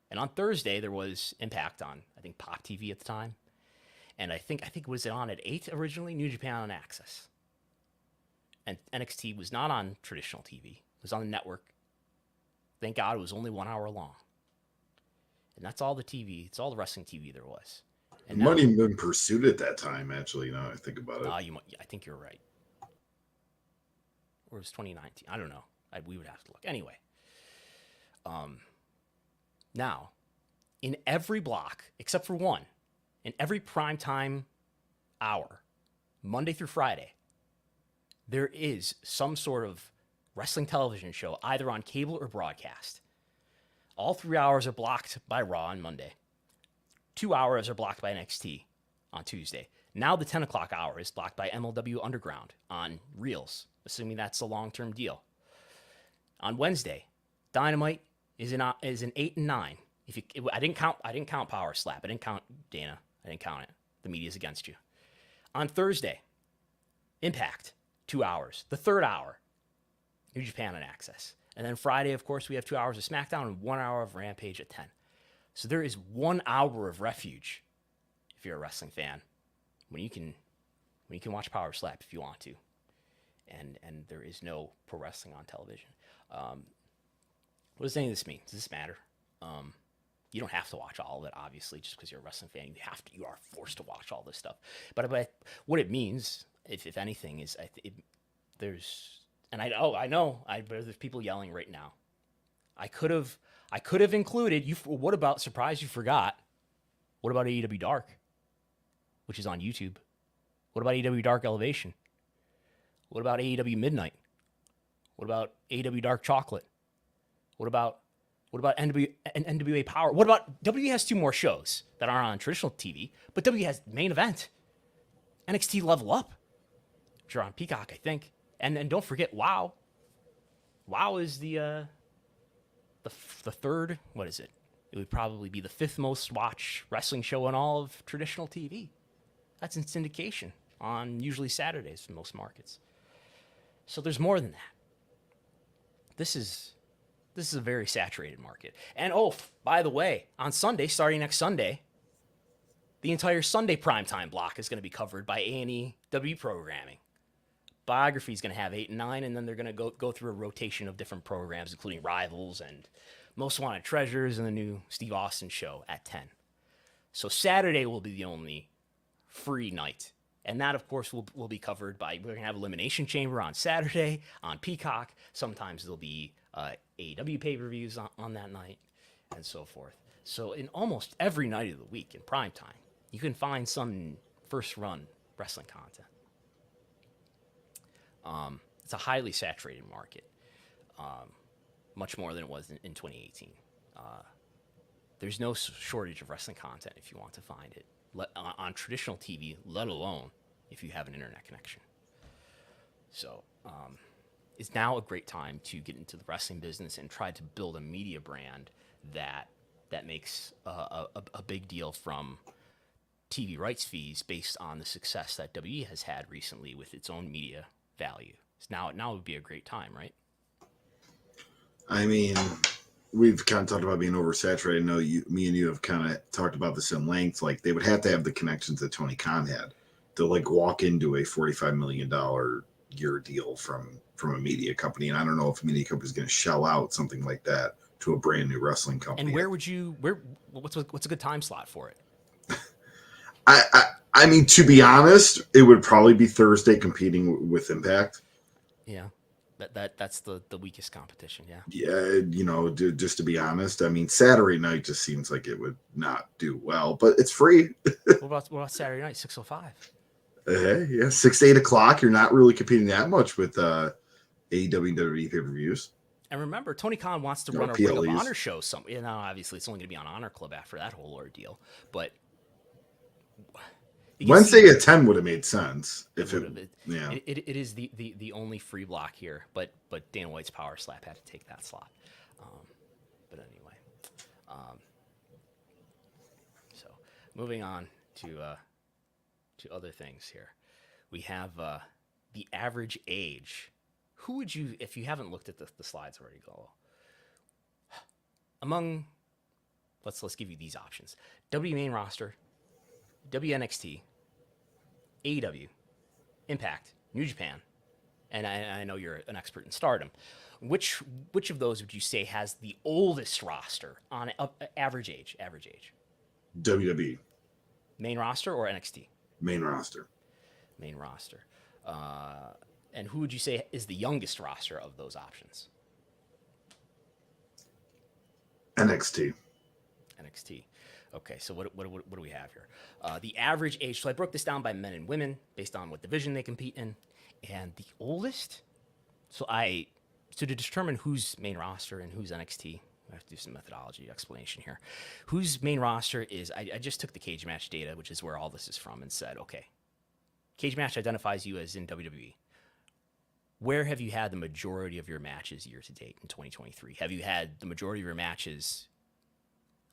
and on Thursday there was Impact on, I think, Pop TV at the time, and I think was it on at 8 originally, New Japan on Access, and NXT was not on traditional TV, it was on the network. Thank God it was only 1 hour long. And that's all the TV. It's all the wrestling TV there was. And it might even been Pursuit at that time, actually, now I think about it. I think you're right. or was 2019? I don't know. We would have to look. Anyway, now, in every block, except for one, in every primetime hour, Monday through Friday, there is some sort of wrestling television show, either on cable or broadcast. All 3 hours are blocked by Raw on Monday. 2 hours are blocked by NXT on Tuesday. Now the 10 o'clock hour is blocked by MLW Underground on Reels, assuming that's a long-term deal. On Wednesday, Dynamite is in 8 and 9. I didn't count Power Slap. I didn't count Dana. I didn't count it. The media's against you. On Thursday, Impact, 2 hours. The third hour, New Japan on Access. And then Friday, of course, we have 2 hours of SmackDown and 1 hour of Rampage at 10. So there is 1 hour of refuge if you're a wrestling fan when you can watch Power Slap if you want to. And there is no pro wrestling on television. What does any of this mean? Does this matter? You don't have to watch all of it, obviously, just because you're a wrestling fan. You are forced to watch all this stuff. But what it means, if anything, is there's people yelling right now. I could have included you. What about, surprise you forgot? What about AEW Dark, which is on YouTube? What about AEW Dark Elevation? What about AEW Midnight? What about AEW Dark Chocolate? What about NWA Power? What about WWE has 2 more shows that aren't on traditional TV, but WWE has Main Event, NXT Level Up, which are on Peacock, I think, and then don't forget WoW. WoW is the third. What is it? It would probably be the 5th most watched wrestling show in all of traditional TV. That's in syndication on usually Saturdays in most markets. So there's more than that. This is a very saturated market. And by the way, on Sunday, starting next Sunday, the entire Sunday primetime block is going to be covered by A&E WWE programming. Biography is going to have 8 and 9, and then they're going to go through a rotation of different programs, including Rivals and Most Wanted Treasures and the new Steve Austin show at 10. So Saturday will be the only free night. And that, of course, will be covered by, we're going to have Elimination Chamber on Saturday on Peacock. Sometimes there'll be AEW pay-per-views on that night and so forth. So in almost every night of the week in primetime, you can find some first-run wrestling content. It's a highly saturated market, much more than it was in 2018. There's no shortage of wrestling content if you want to find it on traditional TV, let alone if you have an internet connection. So it's now a great time to get into the wrestling business and try to build a media brand that makes a big deal from TV rights fees based on the success that WWE has had recently with its own media value. So now would be a great time, right? I mean, we've kind of talked about being oversaturated. I know me and you have kind of talked about this in length. Like, they would have to have the connections that Tony Khan had to like walk into a $45 million year deal from a media company. And I don't know if a media company is going to shell out something like that to a brand new wrestling company. And what's a good time slot for it? I mean, to be honest, it would probably be Thursday competing with Impact. Yeah. That's the weakest competition, yeah. Yeah, just to be honest, I mean, Saturday night just seems like it would not do well, but it's free. What about Saturday night, 6:05? Yeah, 6 to 8 o'clock. You're not really competing that much with AEW and WWE pay-per-views. And remember, Tony Khan wants to run a PLEs. Ring of Honor show. Obviously, it's only going to be on Honor Club after that whole ordeal, but Wednesday at 10 would have made sense if it is the only free block here, but Dana White's Power Slap had to take that slot. But anyway, so moving on to other things here, we have the average age. Who would you, if you haven't looked at the slides already, go among? Let's give you these options: W main roster, WNXT, AEW, Impact, New Japan, and I know you're an expert in Stardom. Which of those would you say has the oldest roster on average age? WWE. Main roster or NXT? Main roster. Main roster. And who would you say is the youngest roster of those options? NXT. NXT. Okay, so what do we have here? The average age. So I broke this down by men and women based on what division they compete in, and the oldest. So to determine who's main roster and who's NXT, I have to do some methodology explanation here. Whose main roster is? I just took the cage match data, which is where all this is from, and said, okay, cage match identifies you as in WWE. Where have you had the majority of your matches year to date in 2023? Have you had the majority of your matches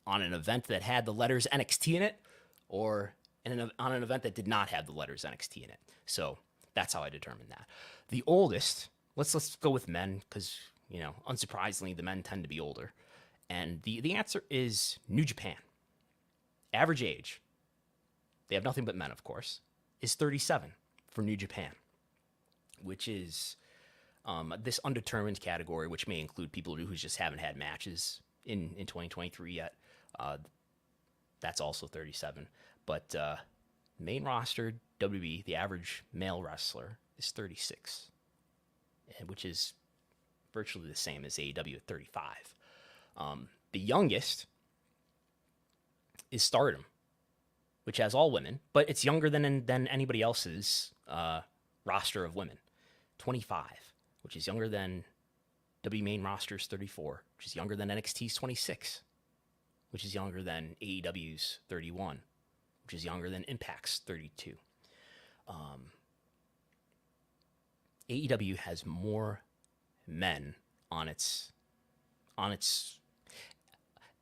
on an event that had the letters NXT in it, or on an event that did not have the letters NXT in it? So that's how I determined that. The oldest, let's go with men, because unsurprisingly, the men tend to be older. And the answer is New Japan. Average age, they have nothing but men, of course, is 37 for New Japan, which is this undetermined category, which may include people who just haven't had matches in 2023 yet. That's also 37. But main roster, WWE, the average male wrestler is 36, which is virtually the same as AEW at 35. The youngest is Stardom, which has all women, but it's younger than anybody else's roster of women. 25, which is younger than WWE main roster's 34, which is younger than NXT's 26, which is younger than AEW's 31, which is younger than Impact's 32. AEW has more men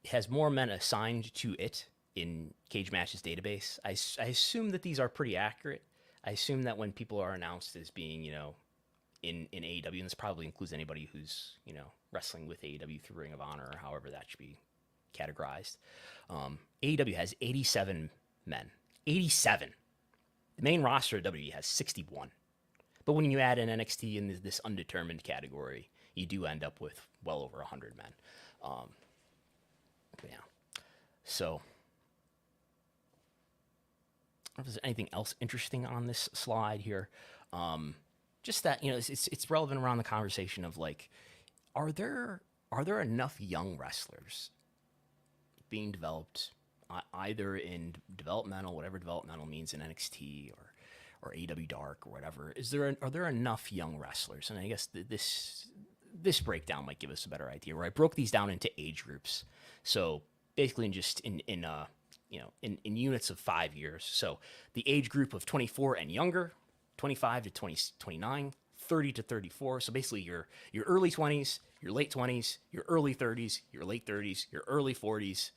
has more men assigned to it in Cage Match's database. I assume that these are pretty accurate. I assume that when people are announced as being, in AEW, and this probably includes anybody who's, wrestling with AEW through Ring of Honor or however that should be categorized. AEW has 87 men. 87. The main roster of WWE has 61. But when you add in NXT in this undetermined category, you do end up with well over 100 men. Yeah. So, if there's anything else interesting on this slide here, just that it's relevant around the conversation of like, are there enough young wrestlers being developed either in developmental, whatever developmental means in NXT or AEW Dark or whatever? Are there enough young wrestlers? And I guess this breakdown might give us a better idea, where I broke these down into age groups. So basically in units of 5 years. So the age group of 24 and younger, 25 to 29, 30 to 34. So basically your early 20s, your late 20s, your early 30s, your late 30s, your early 40s,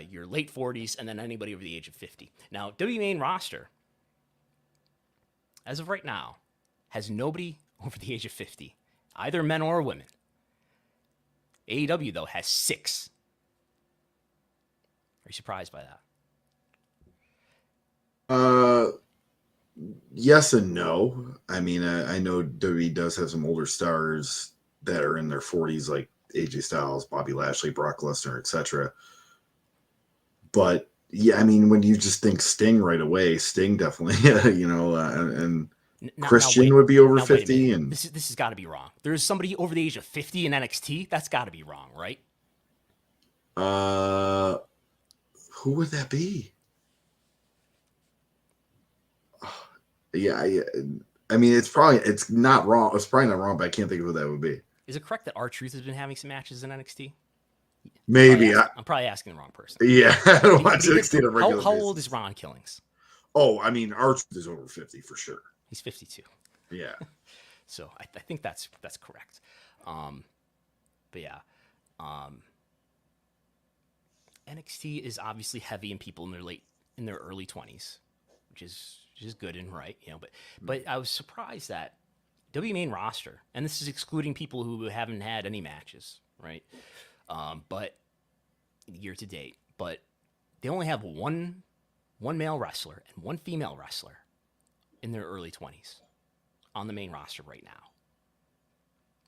your late 40s, and then anybody over the age of 50. Now, WWE main roster, as of right now, has nobody over the age of 50, either men or women. AEW, though, has 6. Are you surprised by that? Yes and no. I mean, I know WWE does have some older stars that are in their 40s, like AJ Styles, Bobby Lashley, Brock Lesnar, etc. But yeah, I mean, when you just think Sting right away, Sting definitely, and Christian would be over 50. And this has got to be wrong. There's somebody over the age of 50 in NXT. That's got to be wrong, right? Who would that be? Yeah, I mean, it's not wrong. It's probably not wrong, but I can't think of who that would be. Is it correct that R-Truth has been having some matches in NXT? Maybe. I'm probably asking the wrong person. Yeah, I don't watch NXT on a regular How old is Ron Killings? Oh, I mean, R-Truth is over 50 for sure. He's 52. Yeah. So I think that's correct. But yeah, NXT is obviously heavy in people in their early 20s, which is good and right, But I was surprised that WWE main roster, and this is excluding people who haven't had any matches, right? But year to date, but they only have one male wrestler and one female wrestler in their early 20s on the main roster right now.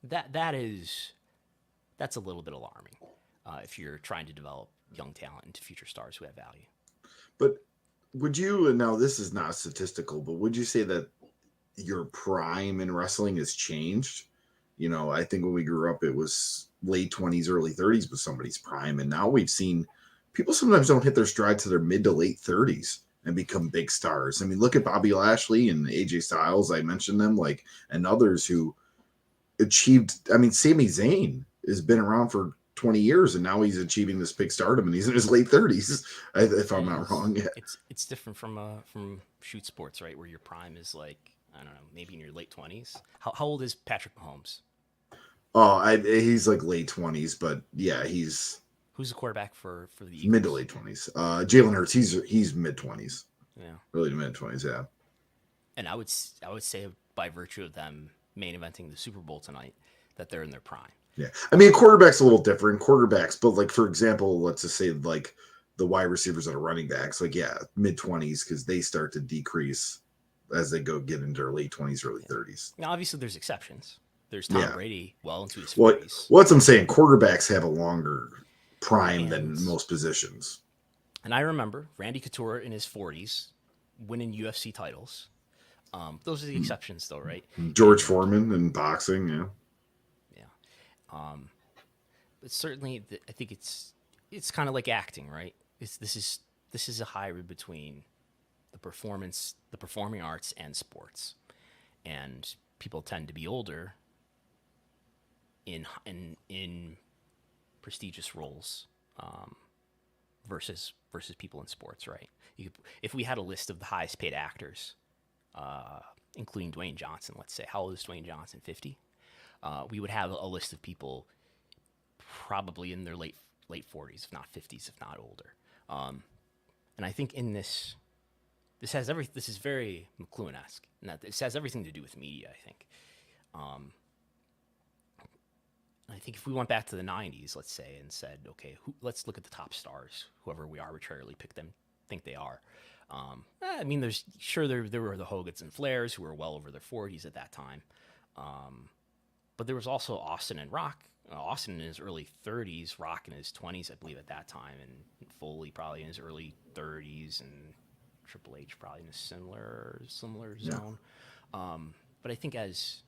That's a little bit alarming if you're trying to develop young talent into future stars who have value. But would you, now this is not statistical, but would you say that your prime in wrestling has changed. You know, I think when we grew up, it was late 20s, early 30s was somebody's prime. And now we've seen people sometimes don't hit their stride to their mid to late 30s and become big stars. I mean, look at Bobby Lashley and AJ Styles. I mentioned them, like, and others who achieved. I mean, Sami Zayn has been around for 20 years and now he's achieving this big stardom and he's in his late 30s, if I'm not wrong. Yeah. It's different from shoot sports, right? Where your prime is like, I don't know, maybe in your late 20s. How old is Patrick Mahomes? Oh, he's like late 20s, but yeah, he's Who's the quarterback for the Eagles? mid to late 20s. Jalen Hurts, he's mid 20s. Yeah, Really to mid 20s, yeah. and I would say by virtue of them main eventing the Super Bowl tonight that they're in their prime. Yeah. I mean, quarterback's a little different. Quarterbacks, but like, for example, let's just say like the wide receivers that are running backs, like, yeah, mid 20s, because they start to decrease as they get into their late 20s, early 30s. Now, obviously, there's exceptions. There's Tom Brady well into his 40s. What's I'm saying, quarterbacks have a longer prime than most positions. And I remember Randy Couture in his 40s winning UFC titles. Those are the exceptions, though, right? George Foreman in boxing, yeah. Yeah. But certainly, I think it's kind of like acting, right? This is a hybrid between the performing arts, and sports. And people tend to be older in prestigious roles versus people in sports, right? If we had a list of the highest paid actors, including Dwayne Johnson, let's say, how old is Dwayne Johnson? 50. We would have a list of people probably in their late 40s, if not 50s, if not older. And I think in this is very McLuhan-esque, and that this has everything to do with media, I think. I think if we went back to the 90s, let's say, and said, okay, let's look at the top stars, whoever we arbitrarily think they are. I mean, there were the Hogans and Flairs who were well over their 40s at that time. But there was also Austin and Rock. Austin in his early 30s, Rock in his 20s, I believe, at that time, and Foley probably in his early 30s, and Triple H probably in a similar zone. But I think as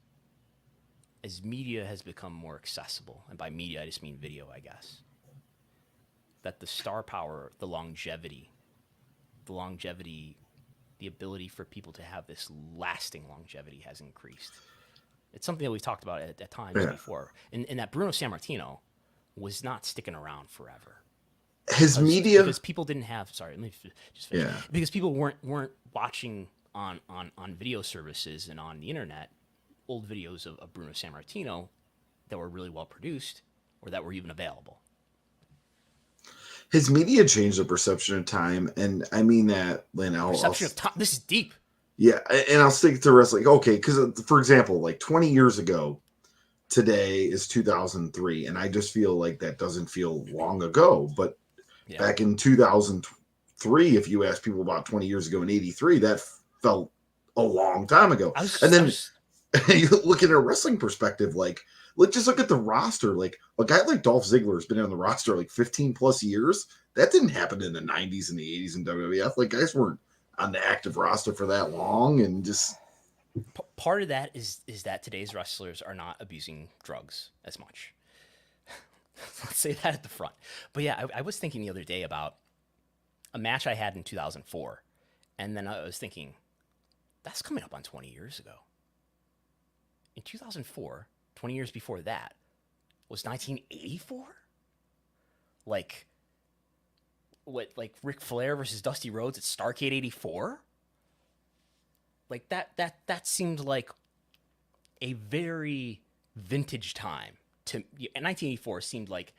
media has become more accessible, and by media I just mean video, I guess, that the star power, the longevity, the ability for people to have this lasting longevity has increased. It's something that we've talked about at times before, and that Bruno Sammartino was not sticking around forever. Because people didn't have. Sorry, let me just finish. Yeah. Because people weren't watching on video services and on the internet old videos of Bruno Sammartino that were really well produced or that were even available. His media changed the perception of time, and I mean that. Perception of time. This is deep. Yeah, and I'll stick to wrestling. Okay, because for example, like 20 years ago, today is 2003, and I just feel like that doesn't feel long ago. But back in 2003, if you ask people about 20 years ago in '83, that felt a long time ago. You look at a wrestling perspective, like, just look at the roster. Like, a guy like Dolph Ziggler has been on the roster like 15 plus years. That didn't happen in the 90s and the 80s in WWF. Like, guys weren't on the active roster for that long, and just part of that is that today's wrestlers are not abusing drugs as much. Let's say that at the front. But yeah, I was thinking the other day about a match I had in 2004, and then I was thinking, that's coming up on 20 years ago. In 2004, 20 years before that, was 1984? Like Ric Flair versus Dusty Rhodes at Starrcade 84? Like that seemed like a very vintage time. And 1984 seemed like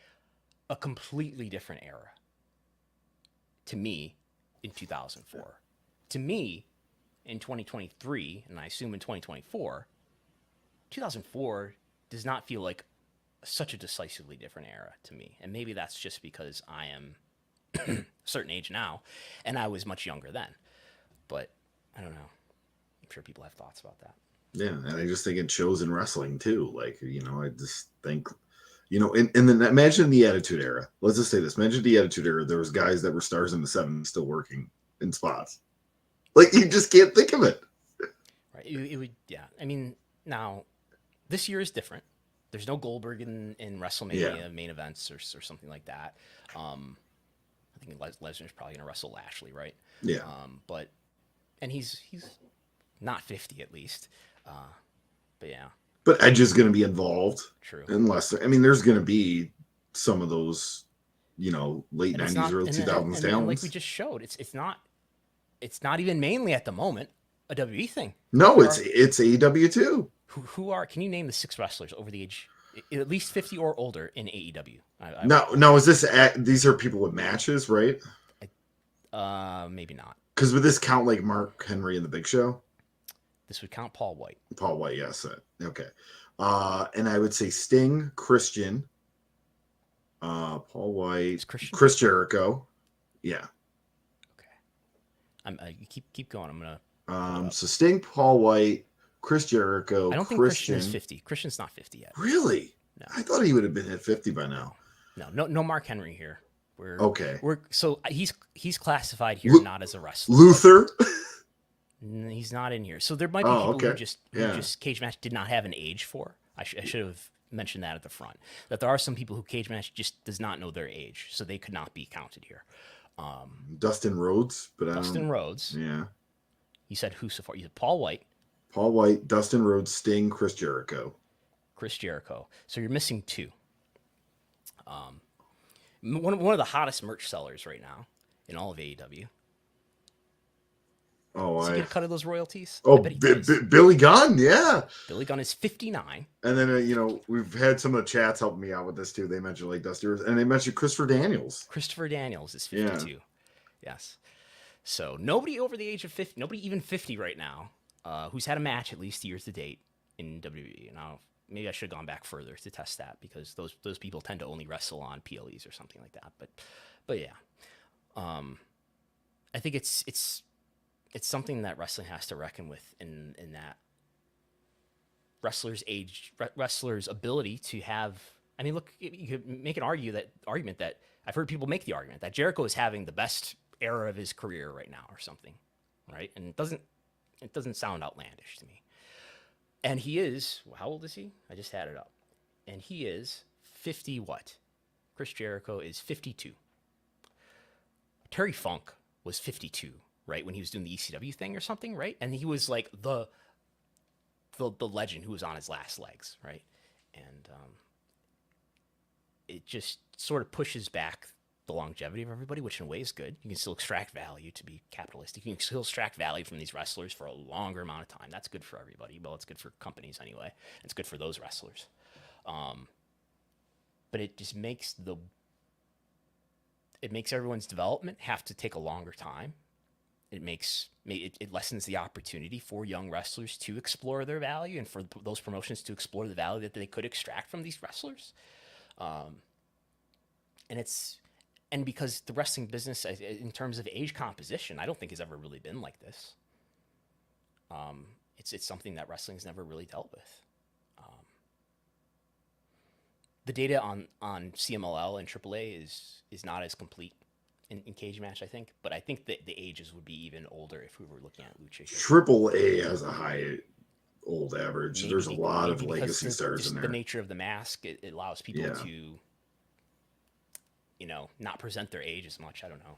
a completely different era to me in 2004. To me, in 2023, and I assume in 2024, 2004 does not feel like such a decisively different era to me. And maybe that's just because I am a certain age now, and I was much younger then. But I don't know. I'm sure people have thoughts about that. Yeah, and I just think it shows in wrestling too. Like, I just think, and then imagine the Attitude Era. Let's just say this. Imagine the Attitude Era. There was guys that were stars in the 70s still working in spots. Like, you just can't think of it. Right. it would, yeah. I mean, now this year is different. There's no Goldberg in WrestleMania main events or something like that. I think Lesnar's probably gonna wrestle Lashley, right? Yeah. But and he's not 50 at least. But yeah, But Edge is going to be involved. true. Unless, I mean, there's going to be some of those, late And it's 90s, not, early 2000s and like talents. we just showed, it's not even mainly at the moment a WWE thing. No, it's AEW too. Who are? Can you name the 6 wrestlers over the age at least 50 or older in AEW? No, is this these are people with matches, right? Maybe not. Because would this count like Mark Henry and the Big Show? This would count Paul White. Paul White, yes. Okay. And I would say Sting, Christian, Paul White, Chris Jericho. Yeah. Okay. You keep going. I'm gonna. So Sting, Paul White, Chris Jericho. I don't think Christian is 50. Christian's not 50 yet. Really? No. I thought he would have been at 50 by now. No Mark Henry here. Okay. So he's classified here not as a wrestler. Luther. He's not in here. So there might be people who just Cage Match did not have an age for. I should have mentioned that at the front. That there are some people who Cage Match just does not know their age, so they could not be counted here. Dustin Rhodes, but Dustin Rhodes. Yeah. You said who so far? You said Paul White. Paul White, Dustin Rhodes, Sting, Chris Jericho. So you're missing 2. One of the hottest merch sellers right now in all of AEW. Oh, Does he get a cut of those royalties? Oh, Billy Gunn, yeah. Billy Gunn is 59. And then, we've had some of the chats helping me out with this, too. They mentioned, like, Dusty Rhodes, and they mentioned Christopher Daniels. Christopher Daniels is 52. Yeah. Yes. So nobody over the age of 50, nobody even 50 right now, who's had a match at least years to date in WWE. Now, maybe I should have gone back further to test that because those people tend to only wrestle on PLEs or something like that. But yeah. I think it's something that wrestling has to reckon with in that wrestlers' ability to have. I mean, look, you could make an argument that I've heard people make the argument that Jericho is having the best era of his career right now or something, right? And it doesn't sound outlandish to me. And he is, how old is he? I just had it up. And he is 50 what? Chris Jericho is 52. Terry Funk was 52. Right, when he was doing the ECW thing or something, right? And he was like the legend who was on his last legs, right? And it just sort of pushes back the longevity of everybody, which in a way is good. You can still extract value, to be capitalistic. You can still extract value from these wrestlers for a longer amount of time. That's good for everybody. Well, it's good for companies anyway. It's good for those wrestlers. But it just makes everyone's development have to take a longer time. It lessens the opportunity for young wrestlers to explore their value and for those promotions to explore the value that they could extract from these wrestlers. And because the wrestling business, in terms of age composition, I don't think has ever really been like this. It's something that wrestling's never really dealt with. The data on CMLL and AAA is not as complete in Cage Match, I think, but I think that the ages would be even older if we were looking at Lucha. AAA has a high old average. There's a lot of legacy stars in there. The nature of the mask, it allows people to, not present their age as much. I don't know.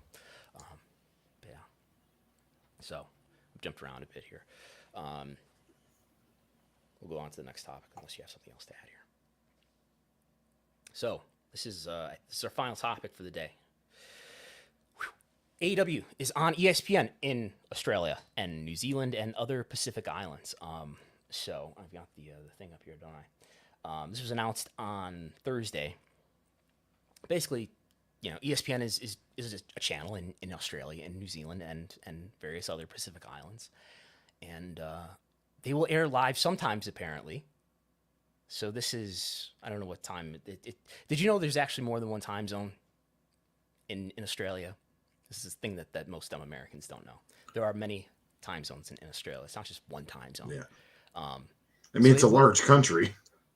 But yeah. So I've jumped around a bit here. We'll go on to the next topic unless you have something else to add here. So this is our final topic for the day. AEW is on ESPN in Australia and New Zealand and other Pacific islands. So I've got the thing up here, don't I? This was announced on Thursday. Basically, ESPN is a channel in Australia and New Zealand and various other Pacific islands, and they will air live sometimes apparently. So this is, I don't know what time. Did you know there's actually more than one time zone in Australia? This is a thing that most dumb Americans don't know. There are many time zones in Australia. It's not just one time zone. Yeah. It's a large country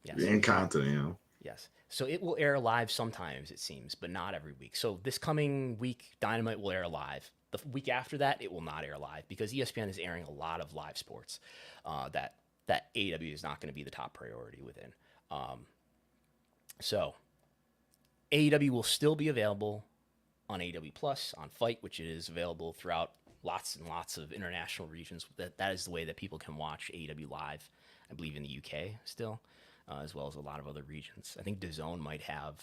and continent, Yes. So it will air live sometimes, it seems, but not every week. So this coming week, Dynamite will air live, The week after that, it will not air live because ESPN is airing a lot of live sports that AEW is not going to be the top priority within. So AEW will still be available on AEW Plus, on FITE, which is available throughout lots and lots of international regions. That is the way that people can watch AEW live, I believe, in the UK still, as well as a lot of other regions. I think DAZN might have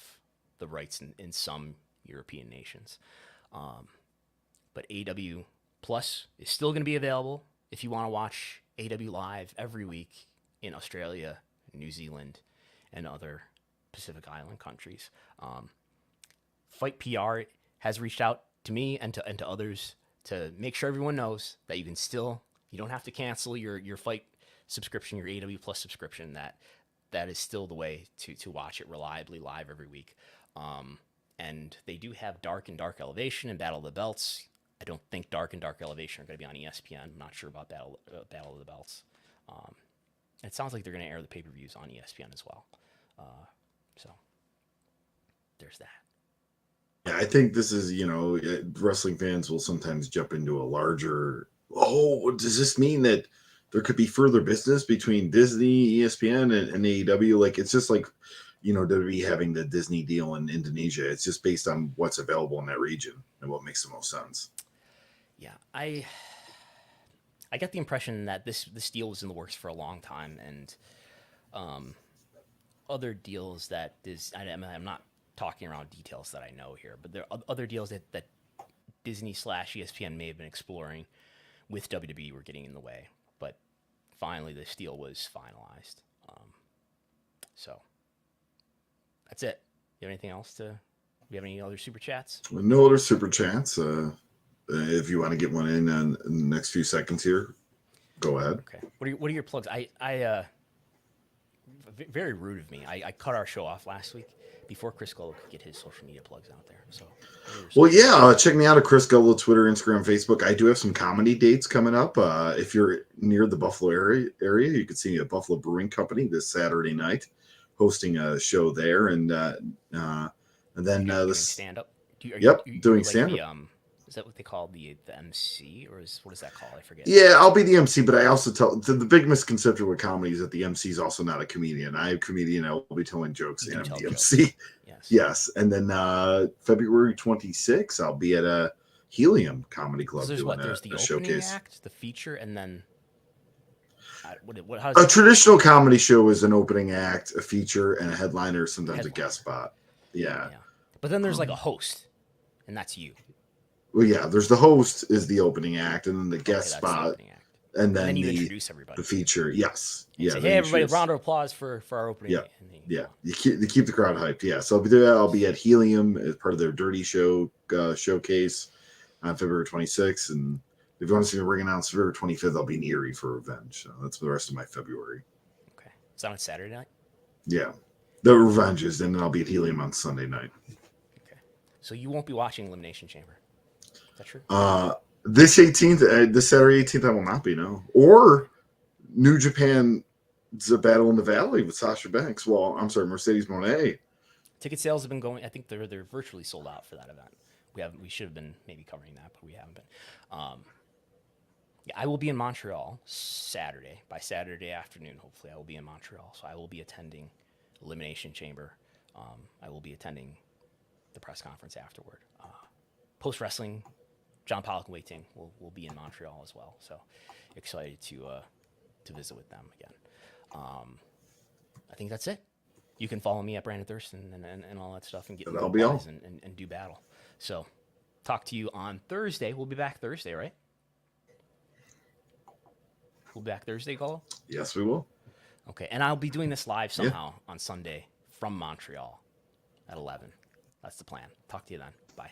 the rights in some European nations. But AEW Plus is still going to be available if you want to watch AEW live every week in Australia, New Zealand, and other Pacific Island countries. FITE PR has reached out to me and to others to make sure everyone knows that you don't have to cancel your FITE subscription, your AEW Plus subscription. That is still the way to watch it reliably live every week. And they do have Dark and Dark Elevation and Battle of the Belts. I don't think Dark and Dark Elevation are going to be on ESPN. I'm not sure about Battle of the Belts. It sounds like they're going to air the pay-per-views on ESPN as well. So there's that. Yeah, I think this is, wrestling fans will sometimes jump into a larger, does this mean that there could be further business between Disney, ESPN, and AEW? Like, it's just like, WWE having the Disney deal in Indonesia. It's just based on what's available in that region and what makes the most sense. Yeah, I get the impression that this deal was in the works for a long time, and other deals that I'm not talking around details that I know here, but there are other deals that Disney / ESPN may have been exploring with WWE were getting in the way. But finally, this deal was finalized. So that's it. You have anything else do you have any other super chats? No other super chats. If you want to get one in the next few seconds here, go ahead. Okay. What are your plugs? I very rude of me. I cut our show off last week before Chris Gullo could get his social media plugs out there. So, well, yeah, check me out at Chris Gullo, Twitter, Instagram, Facebook. I do have some comedy dates coming up. If you're near the Buffalo area, you can see me at Buffalo Brewing Company this Saturday night, hosting a show there, and then doing stand up. Doing stand up. Is that what they call the MC, or what is that called? I forget. Yeah, I'll be the MC, but I also tell the big misconception with comedy is that the MC is also not a comedian. I'm a comedian. I will be telling jokes, and I'm the MC. Yes. And then February 26th, I'll be at a Helium Comedy Club doing there's the a showcase. Act, the feature, and then a traditional comedy show is an opening act, a feature, and a headliner, sometimes a guest spot. Yeah. But then there's like a host, and that's you. Well, yeah, there's the host is the opening act, and then the guest spot, and then you introduce everybody. The feature, yes, yeah. Say, hey, everybody, round of applause for our opening. Yeah. You keep the crowd hyped. Yeah, so I'll be there. I'll be at Helium as part of their Dirty Show showcase on February 26th, and if you want to see me ring announce February 25th, I'll be in Erie for Revenge. So that's the rest of my February. Okay, is that on Saturday night? Yeah, the Revenge is, and then I'll be at Helium on Sunday night. Okay, so you won't be watching Elimination Chamber. Is that true? This 18th, this Saturday 18th, I will not be, no. Or New Japan's A Battle in the Valley with Sasha Banks. Well, I'm sorry, Mercedes Moné. Ticket sales have been going. I think they're virtually sold out for that event. We should have been maybe covering that, but we haven't been. Yeah, I will be in Montreal Saturday. By Saturday afternoon, hopefully, I will be in Montreal. So I will be attending Elimination Chamber. I will be attending the press conference afterward. Post wrestling, John Pollock and Wei Ting will be in Montreal as well. So excited to visit with them again. I think that's it. You can follow me at Brandon Thurston and all that stuff and get and do battle. So talk to you on Thursday. We'll be back Thursday, right? We'll be back Thursday, Gullo? Yes, we will. Okay, and I'll be doing this live somehow on Sunday from Montreal at 11. That's the plan. Talk to you then. Bye.